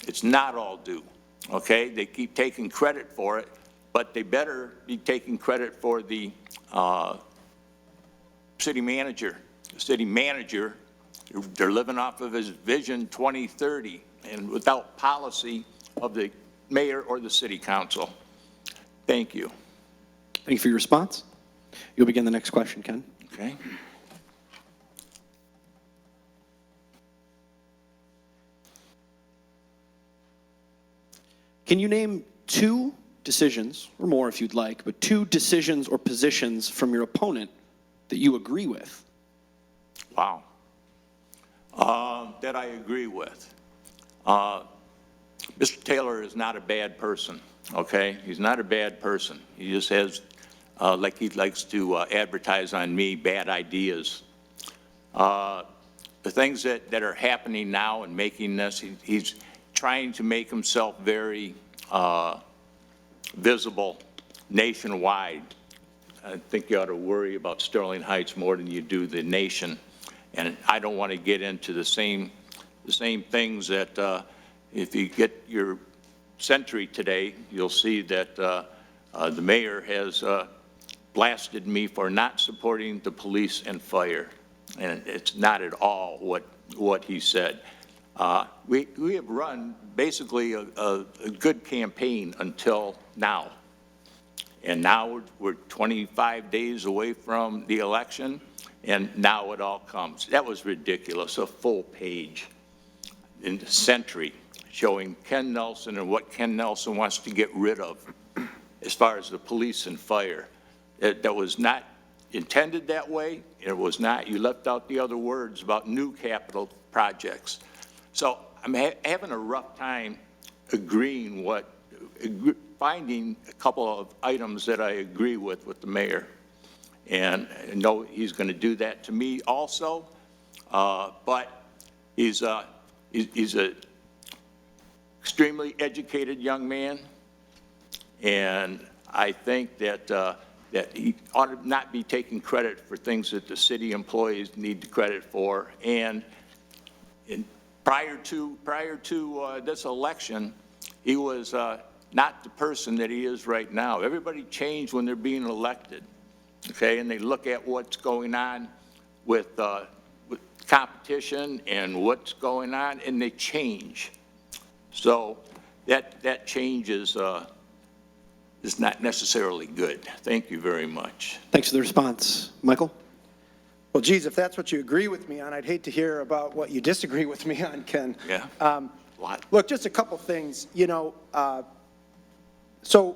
It's not all due, okay? They keep taking credit for it, but they better be taking credit for the city manager. The city manager, they're living off of his Vision 2030 and without policy of the mayor or the city council. Thank you. Thank you for your response. You'll begin the next question, Ken. Okay. Can you name two decisions, or more if you'd like, but two decisions or positions from your opponent that you agree with? Wow. That I agree with. Mr. Taylor is not a bad person, okay? He's not a bad person. He just has, like he likes to advertise on me, bad ideas. The things that are happening now and making this, he's trying to make himself very visible nationwide. I think you ought to worry about Sterling Heights more than you do the nation. And I don't want to get into the same things that if you get your Century today, you'll see that the mayor has blasted me for not supporting the police and fire. And it's not at all what he said. We have run basically a good campaign until now. And now we're 25 days away from the election, and now it all comes. That was ridiculous, a full page in the Century showing Ken Nelson and what Ken Nelson wants to get rid of as far as the police and fire. That was not intended that way. It was not. You left out the other words about new capital projects. So I'm having a rough time finding a couple of items that I agree with the mayor. And I know he's going to do that to me also, but he's a extremely educated young man, and I think that he ought to not be taking credit for things that the city employees need the credit for. And prior to this election, he was not the person that he is right now. Everybody changed when they're being elected, okay? And they look at what's going on with competition and what's going on, and they change. So that change is not necessarily good. Thank you very much. Thanks for the response. Michael? Well, geez, if that's what you agree with me on, I'd hate to hear about what you disagree with me on, Ken. Yeah. Look, just a couple things. You know, so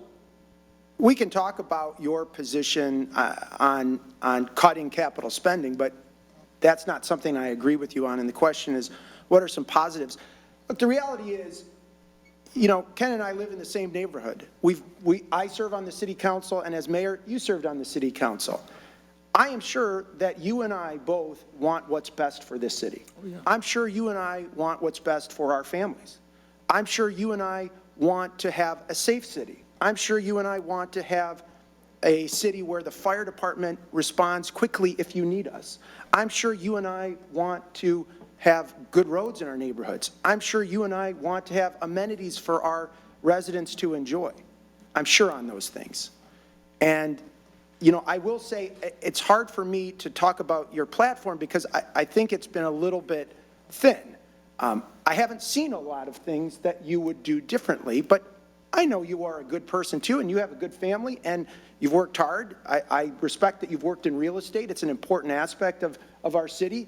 we can talk about your position on cutting capital spending, but that's not something I agree with you on. And the question is, what are some positives? Look, the reality is, you know, Ken and I live in the same neighborhood. I serve on the city council, and as mayor, you served on the city council. I am sure that you and I both want what's best for this city. Oh, yeah. I'm sure you and I want what's best for our families. I'm sure you and I want to have a safe city. I'm sure you and I want to have a city where the fire department responds quickly if you need us. I'm sure you and I want to have good roads in our neighborhoods. I'm sure you and I want to have amenities for our residents to enjoy. I'm sure on those things. And, you know, I will say it's hard for me to talk about your platform because I think it's been a little bit thin. I haven't seen a lot of things that you would do differently, but I know you are a good person too, and you have a good family, and you've worked hard. I respect that you've worked in real estate. It's an important aspect of our city.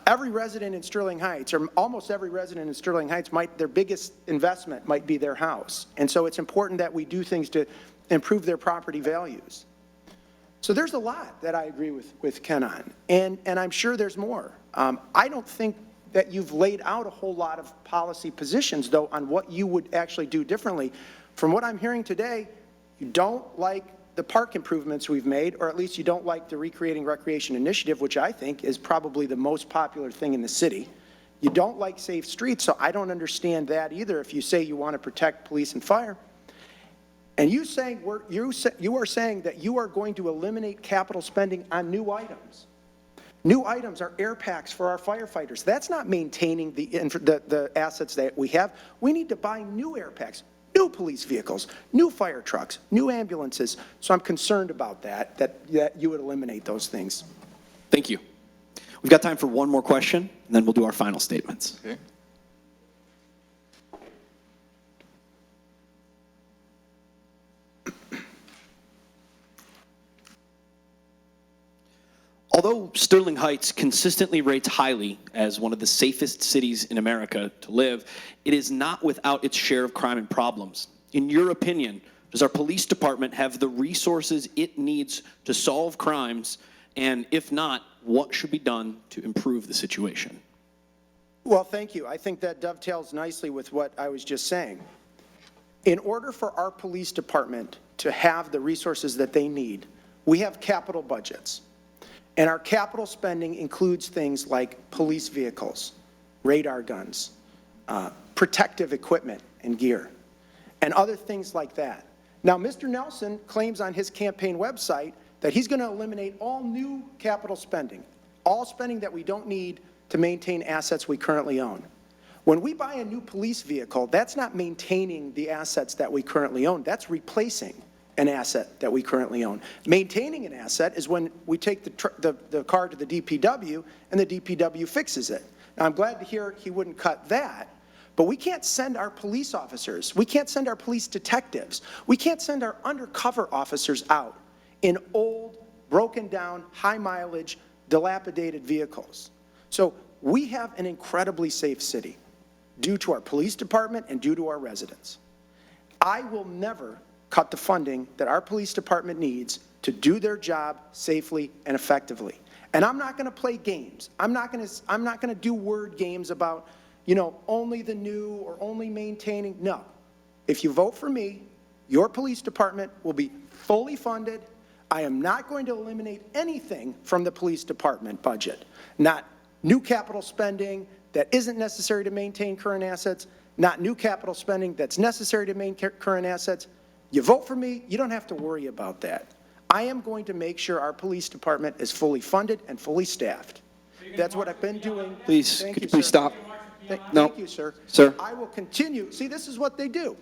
Every resident in Sterling Heights, or almost every resident in Sterling Heights, their biggest investment might be their house. And so it's important that we do things to improve their property values. So there's a lot that I agree with Ken on, and I'm sure there's more. I don't think that you've laid out a whole lot of policy positions, though, on what you would actually do differently. From what I'm hearing today, you don't like the park improvements we've made, or at least you don't like the Recreating Recreation Initiative, which I think is probably the most popular thing in the city. You don't like safe streets, so I don't understand that either if you say you want to protect police and fire. And you are saying that you are going to eliminate capital spending on new items. New items are air packs for our firefighters. That's not maintaining the assets that we have. We need to buy new air packs, new police vehicles, new fire trucks, new ambulances. So I'm concerned about that you would eliminate those things. Thank you. We've got time for one more question, and then we'll do our final statements. Okay. Although Sterling Heights consistently rates highly as one of the safest cities in America to live, it is not without its share of crime and problems. In your opinion, does our police department have the resources it needs to solve crimes? And if not, what should be done to improve the situation? Well, thank you. I think that dovetails nicely with what I was just saying. In order for our police department to have the resources that they need, we have capital budgets. And our capital spending includes things like police vehicles, radar guns, protective equipment and gear, and other things like that. Now, Mr. Nelson claims on his campaign website that he's going to eliminate all new capital spending, all spending that we don't need to maintain assets we currently own. When we buy a new police vehicle, that's not maintaining the assets that we currently own. That's replacing an asset that we currently own. Maintaining an asset is when we take the car to the DPW and the DPW fixes it. Now, I'm glad to hear he wouldn't cut that, but we can't send our police officers, we can't send our police detectives, we can't send our undercover officers out in old, broken down, high mileage, dilapidated vehicles. So we have an incredibly safe city due to our police department and due to our residents. I will never cut the funding that our police department needs to do their job safely and effectively. And I'm not going to play games. I'm not going to do word games about, you know, only the new or only maintaining. No. If you vote for me, your police department will be fully funded. I am not going to eliminate anything from the police department budget. Not new capital spending that isn't necessary to maintain current assets, not new capital spending that's necessary to maintain current assets. You vote for me, you don't have to worry about that. I am going to make sure our police department is fully funded and fully staffed. That's what I've been doing. Please, could you please stop? Thank you, sir. Sir. I will continue. See, this is what they do.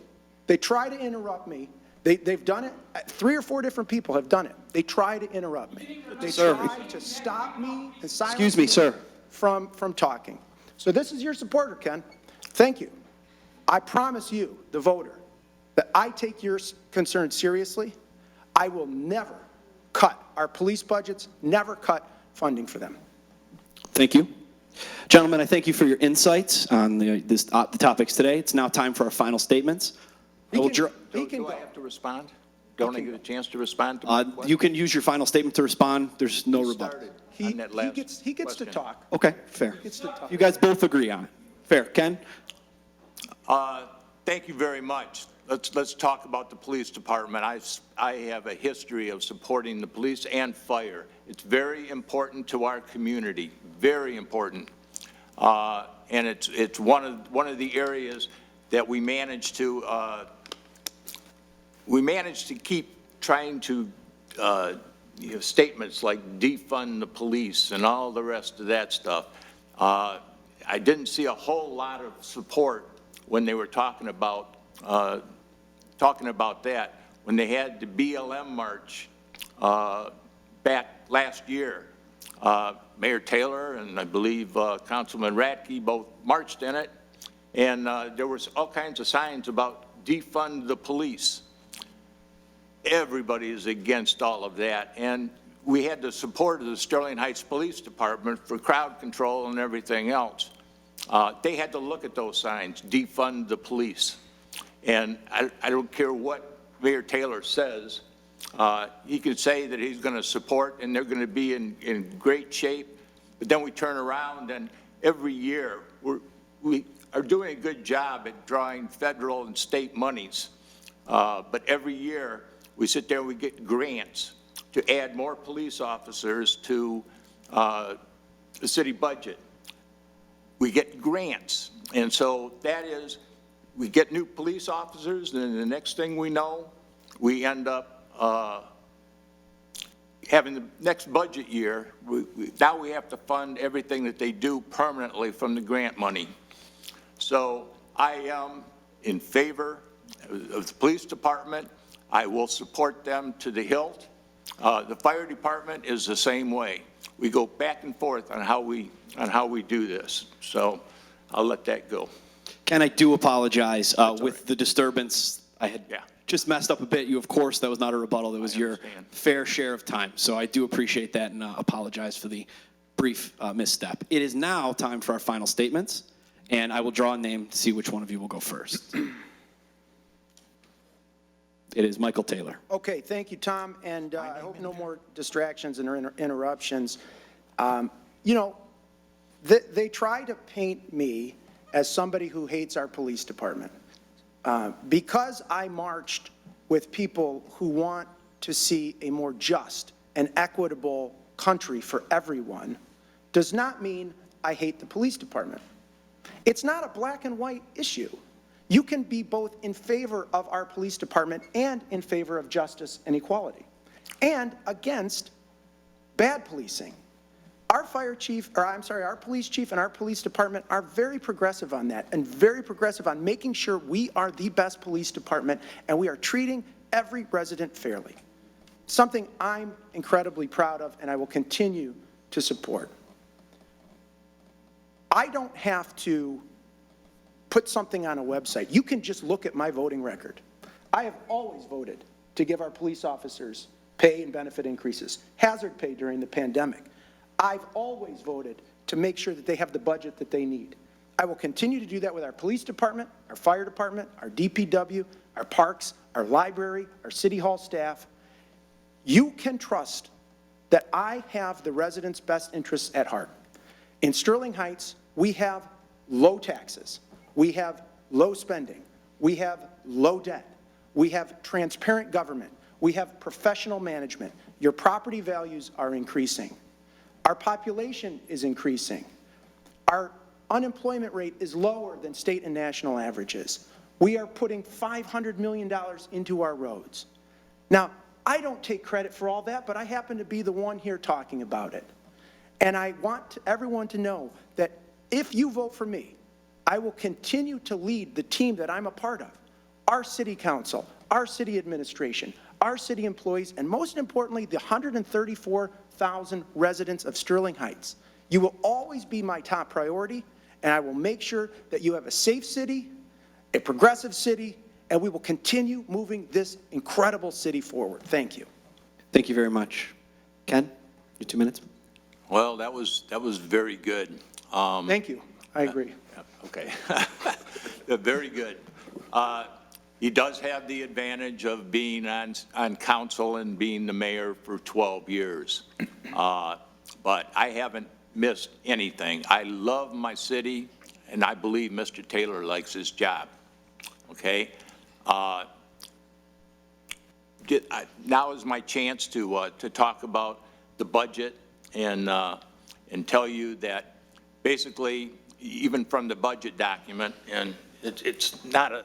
They try to interrupt me. They've done it. 3 or 4 different people have done it. They try to interrupt me. They try to stop me and silence Excuse me, sir. from talking. So this is your supporter, Ken. Thank you. I promise you, the voter, that I take your concerns seriously. I will never cut our police budgets, never cut funding for them. Thank you. Gentlemen, I thank you for your insights on the topics today. It's now time for our final statements. He can Do I go. have to respond? Don't I get a chance to respond to my question? You can use your final statement to respond. There's no rebuttal. Started He on that last gets to question. talk. Okay, fair. Gets to talk. You guys both agree on it. Fair. Ken? Thank you very much. Let's talk about the police department. I have a history of supporting the police and fire. It's very important to our community, very important. And it's one of the areas that we manage to we managed to keep trying to, statements like defund the police and all the rest of that stuff. I didn't see a whole lot of support when they were talking about that. When they had the BLM march back last year, Mayor Taylor and I believe Councilman Radke both marched in it, and there was all kinds of signs about defund the police. Everybody is against all of that, and we had the support of the Sterling Heights Police Department for crowd control and everything else. They had to look at those signs, defund the police. And I don't care what Mayor Taylor says, he can say that he's going to support and they're going to be in great shape, but then we turn around and every year we are doing a good job at drawing federal and state monies, but every year we sit there and we get grants to add more police officers to the city budget. We get grants, and so that is, we get new police officers, and then the next thing we know, we end up having the next budget year, now we have to fund everything that they do permanently from the grant money. So I am in favor of the police department. I will support them to the hilt. The fire department is the same way. We go back and forth on how we do this. So I'll let that go. Ken, I do apologize with the disturbance. I had just messed up a bit. You, of course, that was not a rebuttal. That was your fair share of time. So I do appreciate that and apologize for the brief misstep. It is now time for our final statements, and I will draw a name to see which one of you will go first. It is Michael Taylor. Okay, thank you, Tom, and I hope no more distractions and interruptions. You know, they try to paint me as somebody who hates our police department. Because I marched with people who want to see a more just and equitable country for everyone does not mean I hate the police department. It's not a black and white issue. You can be both in favor of our police department and in favor of justice and equality, and against bad policing. Our fire chief, or I'm sorry, our police chief and our police department are very progressive on that and very progressive on making sure we are the best police department and we are treating every resident fairly. Something I'm incredibly proud of and I will continue to support. I don't have to put something on a website. You can just look at my voting record. I have always voted to give our police officers pay and benefit increases, hazard pay during the pandemic. I've always voted to make sure that they have the budget that they need. I will continue to do that with our police department, our fire department, our DPW, our parks, our library, our city hall staff. You can trust that I have the residents' best interests at heart. In Sterling Heights, we have low taxes. We have low spending. We have low debt. We have transparent government. We have professional management. Your property values are increasing. Our population is increasing. Our unemployment rate is lower than state and national averages. We are putting $500 million into our roads. Now, I don't take credit for all that, but I happen to be the one here talking about it. And I want everyone to know that if you vote for me, I will continue to lead the team that I'm a part of, our city council, our city administration, our city employees, and most importantly, the 134,000 residents of Sterling Heights. You will always be my top priority, and I will make sure that you have a safe city, a progressive city, and we will continue moving this incredible city forward. Thank you. Thank you very much. Ken, your 2 minutes. Well, that was very good. Thank you. I agree. Okay. Very good. He does have the advantage of being on council and being the mayor for 12 years. But I haven't missed anything. I love my city, and I believe Mr. Taylor likes his job. Okay? Now is my chance to talk about the budget and tell you that basically, even from the budget document, and it's not a,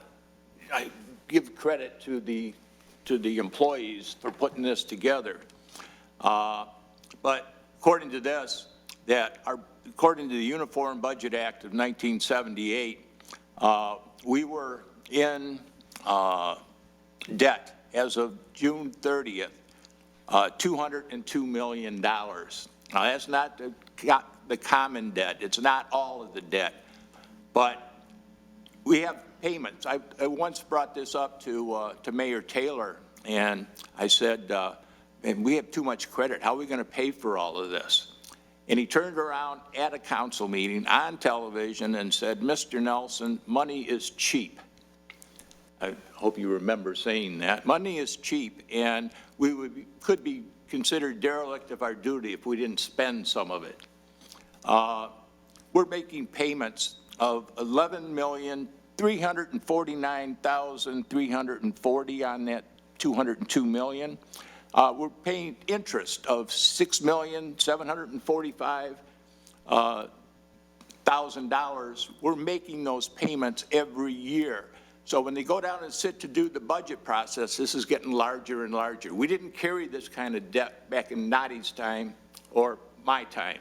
I give credit to the to the employees for putting this together. But according to this, according to the Uniform Budget Act of 1978, we were in debt as of June 30th, $202 million. Now, that's not the common debt. It's not all of the debt. But we have payments. I once brought this up to Mayor Taylor, and I said, "Man, we have too much credit. How are we going to pay for all of this?" And he turned around at a council meeting on television and said, "Mr. Nelson, money is cheap." I hope you remember saying that. Money is cheap, and we could be considered derelict of our duty if we didn't spend some of it. We're making payments of $11,349,340 on that $202 million. We're paying interest of $6,745,000. We're making those payments every year. So when they go down and sit to do the budget process, this is getting larger and larger. We didn't carry this kind of debt back in Noddy's time or my time.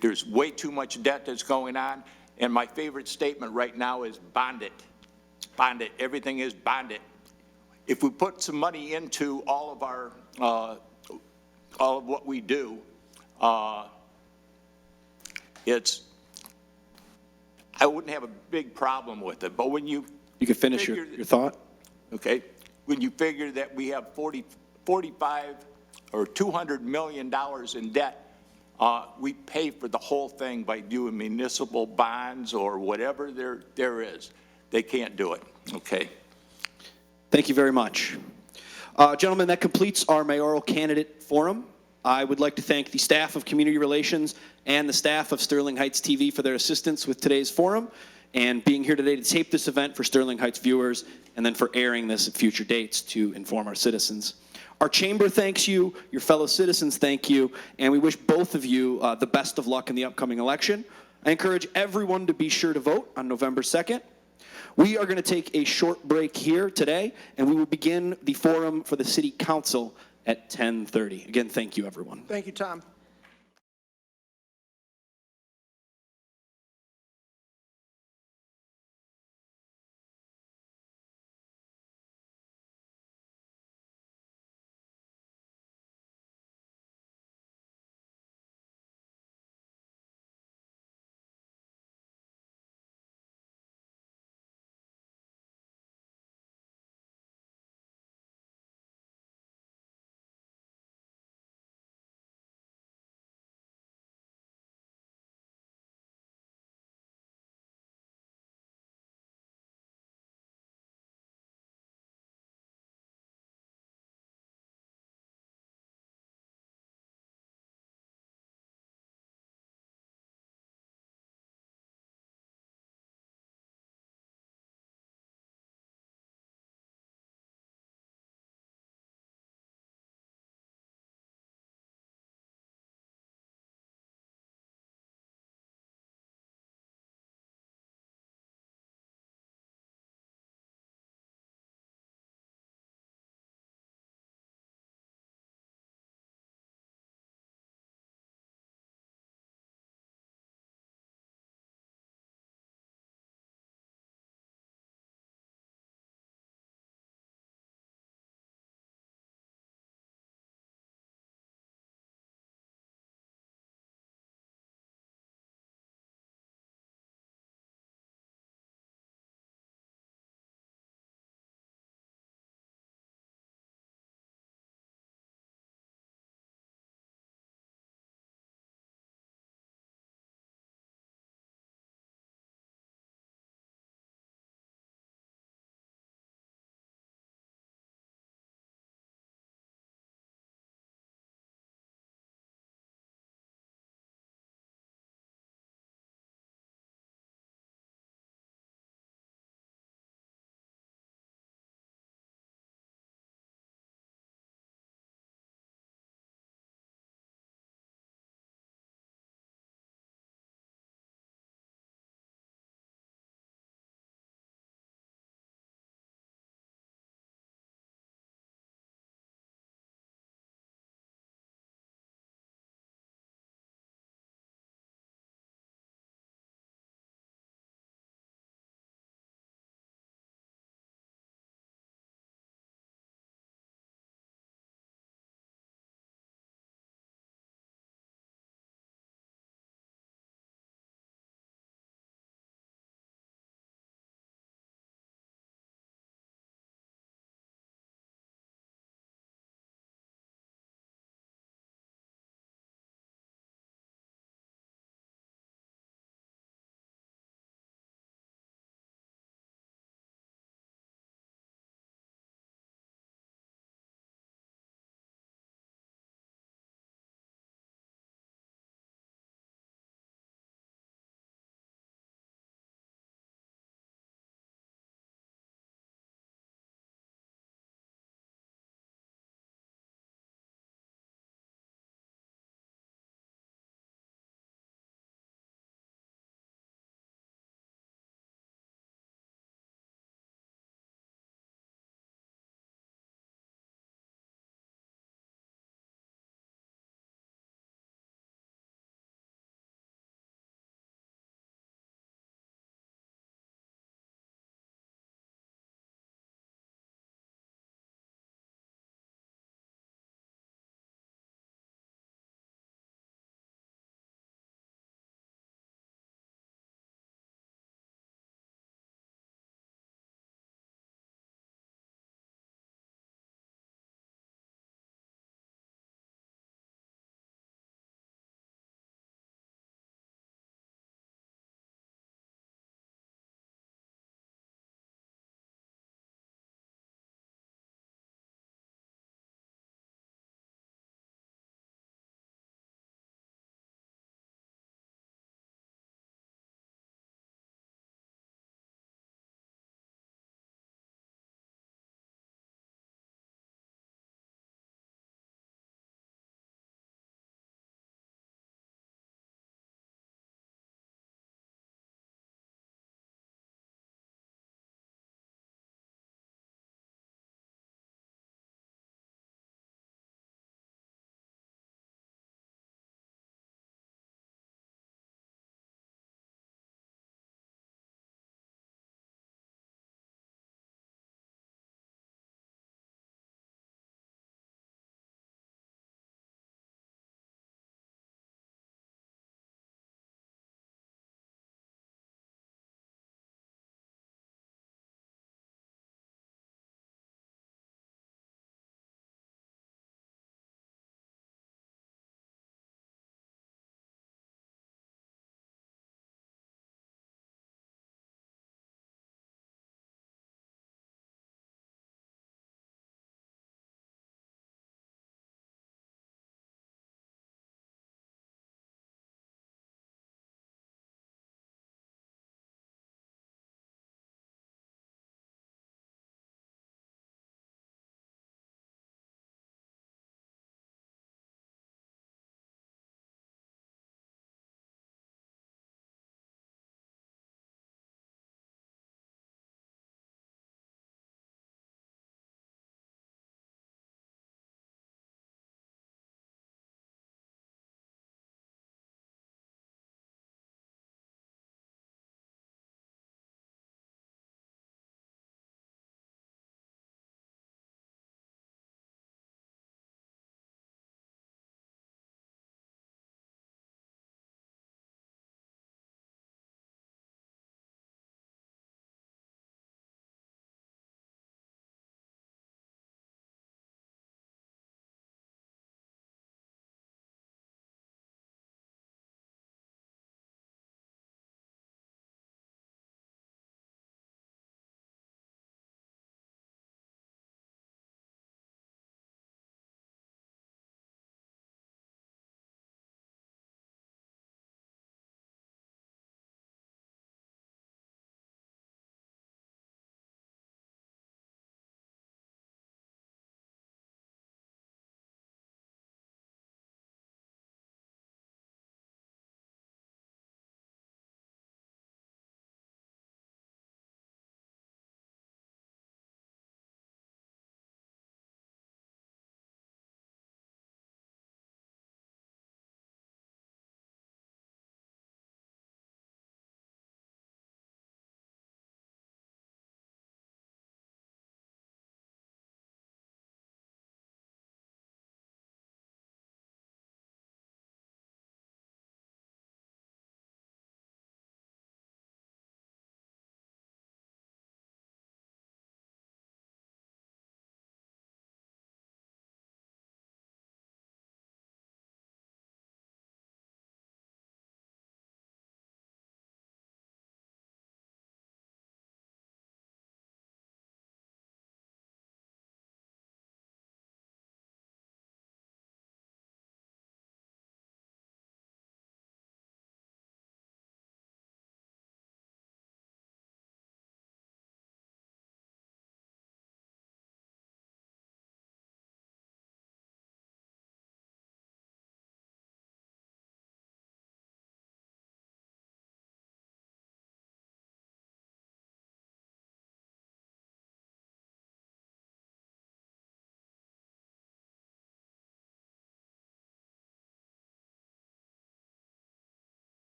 There's way too much debt that's going on, and my favorite statement right now is bond it. Bond it. Everything is bond it. If we put some money into all of our, all of what we do, I wouldn't have a big problem with it. But when you can finish your thought. Okay, when you figure that we have 45 or $200 million in debt, we pay for the whole thing by doing municipal bonds or whatever there is. They can't do it. Okay. Thank you very much. Gentlemen, that completes our mayoral candidate forum. I would like to thank the staff of Community Relations and the staff of Sterling Heights TV for their assistance with today's forum and being here today to tape this event for Sterling Heights viewers and then for airing this at future dates to inform our citizens. Our chamber thanks you, your fellow citizens thank you, and we wish both of you the best of luck in the upcoming election. I encourage everyone to be sure to vote on November 2nd. We are going to take a short break here today, and we will begin the forum for the City Council at 10:30. Again, thank you, everyone. Thank you, Tom.